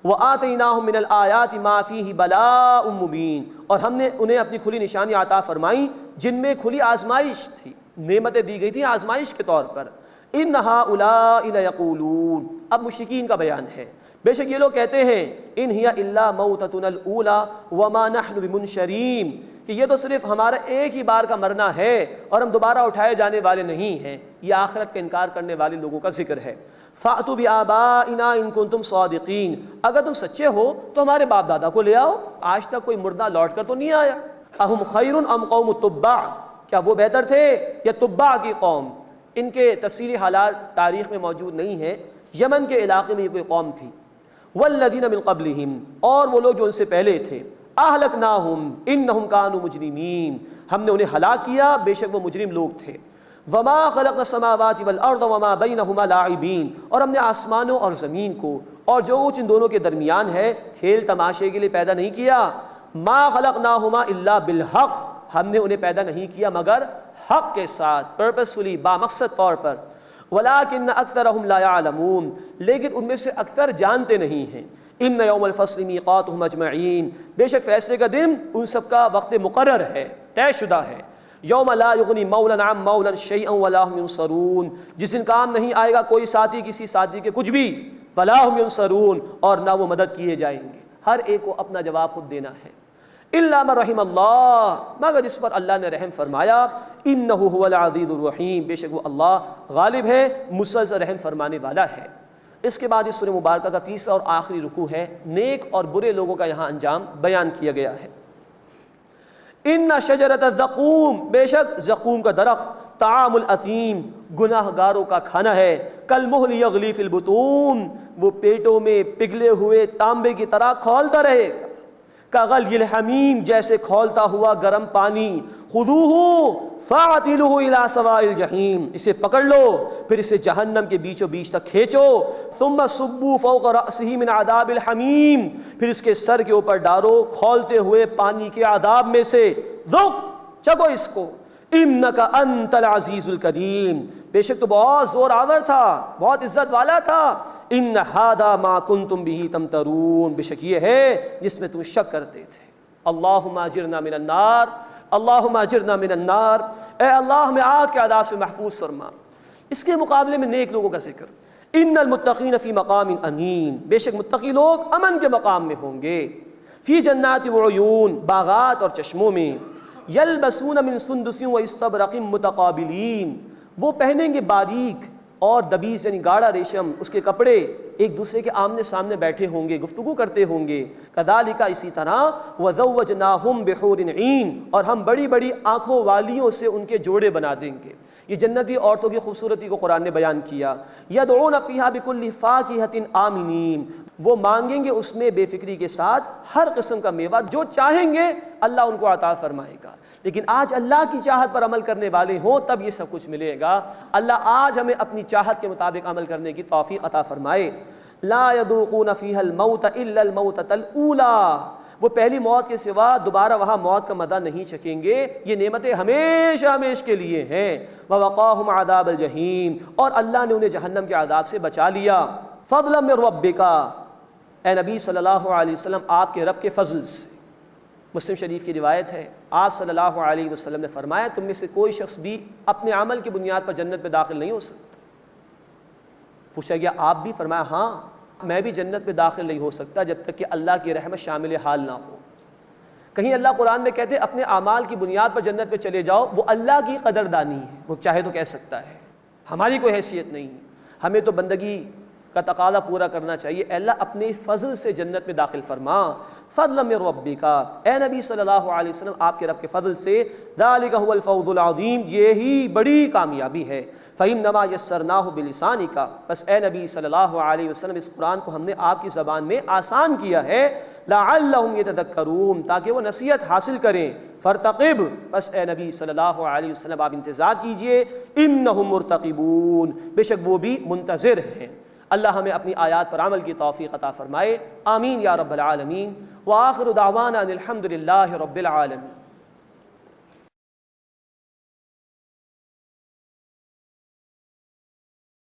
S3: وَآتَيْنَاهُم مِّنَ الْآيَاتِ مَا فِيهِ بَلَاءٌ مُّبِينٌ، اور ہم نے انہیں اپنی کھلی نشانی عطا فرمائیں جن میں کھلی آزمائش تھی، نعمتیں دی گئی تھیں آزمائش کے طور پر۔ إِنَّ هَٰؤُلَاءِ لَيَقُولُونَ، اب مشرکین کا بیان ہے بے شک یہ لوگ کہتے ہیں ان ہی الا موتتنا الاولی وما نحن بمنشرین، کہ یہ تو صرف ہمارا ایک ہی بار کا مرنا ہے اور ہم دوبارہ اٹھائے جانے والے نہیں ہیں۔ یہ آخرت کا انکار کرنے والے لوگوں کا ذکر ہے۔ فَأْتُوا بِآبَائِنَا إِن كُنتُمْ صَادِقِينَ، اگر تم سچے ہو تو ہمارے باپ دادا کو لے آؤ، آج تک کوئی مردہ لوٹ کر تو نہیں آیا۔ اَهُمْ خَيْرٌ أَمْ قَوْمُ تُبَّعَ، کیا وہ بہتر تھے یا تبع کی قوم؟ ان کے تفصیلی حالات تاریخ میں موجود نہیں ہیں۔ یمن کے علاقے میں یہ کوئی قوم تھی۔ وَالَّذِينَ مِن قَبْلِهِمْ، اور وہ لوگ جو ان سے پہلے تھے۔ أَهْلَكْنَاهُمْ إِنَّهُمْ كَانُوا مُجْرِمِينَ، ہم نے انہیں ہلاک کیا، بے شک وہ مجرم لوگ تھے۔ وَمَا خَلَقْنَا السَّمَاوَاتِ وَالْأَرْضَ وَمَا بَيْنَهُمَا لَاعِبِينَ، اور ہم نے آسمانوں اور زمین کو اور جو کچھ ان دونوں کے درمیان ہے کھیل تماشے کے لیے پیدا نہیں کیا۔ مَا خَلَقْنَاهُمَا إِلَّا بِالْحَقِّ، ہم نے انہیں پیدا نہیں کیا مگر حق کے ساتھ، پرپسفلی، بامقصد طور پر۔ وَلَٰكِنَّ أَكْثَرَهُمْ لَا يَعْلَمُونَ، لیکن ان میں سے اکثر جانتے نہیں ہیں۔ إِنَّ يَوْمَ الْفَصْلِ مِيقَاتُهُمْ أَجْمَعِينَ، بے شک فیصلے کا دن ان سب کا وقت مقرر ہے، طے شدہ ہے۔ یوم لا یغنی مولا عن مولا شیئا ولا هم ينصرون، جس دن کام نہیں آئے گا کوئی ساتھی کسی ساتھی کے کچھ بھی، ولا هم ينصرون، اور نہ وہ مدد کیے جائیں گے۔ ہر ایک کو اپنا جواب خود دینا ہے۔ الا من رحم اللہ، مگر جس پر اللہ نے رحم فرمایا۔ انہ هو العزیز الرحیم، بے شک وہ اللہ غالب ہے، مسلسل رحم فرمانے والا ہے۔ اس کے بعد اس سورہ مبارکہ کا تیسرا اور آخری رکوع ہے، نیک اور برے لوگوں کا یہاں انجام بیان کیا گیا ہے۔ ان شجرۃ الزقوم، بے شک زقوم کا درخت، طعام الاثیم، گناہ گاروں کا کھانا ہے۔ کالمہل یغلی فی البطون، وہ پیٹوں میں پگھلے ہوئے تانبے کی طرح کھولتا رہے گا۔ کغلی الحمیم، جیسے کھولتا ہوا گرم پانی۔ خذوہ فاعتلوہ الی سواء الجحیم، اسے پکڑ لو پھر اسے جہنم کے بیچوں بیچ تک کھینچو۔ ثم صبوا فوق رأسہ من عذاب الحمیم، پھر اس کے سر کے اوپر ڈالو کھولتے ہوئے پانی کے عذاب میں سے۔ ذوق، چکو اس کو۔ انک انت العزیز الکریم، بے شک تو بہت زور آور تھا، بہت عزت والا تھا۔ ان ھذا ما کنتم به تمترون، بے شک یہ ہے جس میں تم شک کرتے تھے۔ اللہم اجرنا من النار، اللہم اجرنا من النار، اے اللہ ہمیں آگ کے عذاب سے محفوظ فرما۔ اس کے مقابلے میں نیک لوگوں کا ذکر۔ ان المتقین فی مقام امین، بے شک متقی لوگ امن کے مقام میں ہوں گے۔ فی جنات وعیون، باغات اور چشموں میں۔ یلبسون من سندس واستبرق متقابلین، وہ پہنیں گے باریک اور دبیز یعنی گاڑھا ریشم اس کے کپڑے، ایک دوسرے کے آمنے سامنے بیٹھے ہوں گے، گفتگو کرتے ہوں گے۔ کذالک، اسی طرح، وزوجناہم بحور عین، اور ہم بڑی بڑی آنکھوں والیوں سے ان کے جوڑے بنا دیں گے۔ یہ جنتی عورتوں کی خوبصورتی کو قرآن نے بیان کیا۔ یدعون فیہا بکل فاکہۃ آمنین، وہ مانگیں گے اس میں بے فکری کے ساتھ ہر قسم کا میوہ، جو چاہیں گے اللہ ان کو عطا فرمائے گا۔ لیکن آج اللہ کی چاہت پر عمل کرنے والے ہوں تب یہ سب کچھ ملے گا۔ اللہ آج ہمیں اپنی چاہت کے مطابق عمل کرنے کی توفیق عطا فرمائے۔ لا یذوقون فیہا الموت الا الموتۃ الاولی، وہ پہلی موت کے سوا دوبارہ وہاں موت کا مزہ نہیں چکھیں گے، یہ نعمتیں ہمیشہ ہمیشہ کے لیے ہیں۔ ووقاہم عذاب الجحیم، اور اللہ نے انہیں جہنم کے عذاب سے بچا لیا۔ فضلا من ربک، اے نبی صلی اللہ علیہ وسلم آپ کے رب کے فضل سے۔ مسلم شریف کی روایت ہے، آپ صلی اللہ علیہ وسلم نے فرمایا تم میں سے کوئی شخص بھی اپنے عمل کی بنیاد پر جنت میں داخل نہیں ہو سکتا۔ پوچھا گیا آپ بھی؟ فرمایا ہاں، میں بھی جنت میں داخل نہیں ہو سکتا جب تک کہ اللہ کی رحمت شامل حال نہ ہو۔ کہیں اللہ قرآن میں کہتے اپنے اعمال کی بنیاد پر جنت میں چلے جاؤ، وہ اللہ کی قدردانی ہے، وہ چاہے تو کہہ سکتا ہے، ہماری کوئی حیثیت نہیں۔ ہمیں تو بندگی کا تقاضا پورا کرنا چاہیے، اے اللہ اپنے فضل سے جنت میں داخل فرما۔ فضلا من ربک، اے نبی صلی اللہ علیہ وسلم آپ کے رب کے فضل سے۔ ذالک هو الفوز العظیم، یہی بڑی کامیابی ہے۔ فإنما یسرناہ بلسانک، بس اے نبی صلی اللہ علیہ وسلم اس قرآن کو ہم نے آپ کی زبان میں آسان کیا ہے۔ لعلہم یتذکرون، تاکہ وہ نصیحت حاصل کریں۔ فارتقب، بس اے نبی صلی اللہ علیہ وسلم آپ انتظار کیجئے۔ انہم مرتقبون، بے شک وہ بھی منتظر ہیں۔ اللہ ہمیں اپنی آیات پر عمل کی توفیق عطا فرمائے، آمین یا رب العالمین۔ وآخر دعوانا ان الحمد للہ رب العالمین۔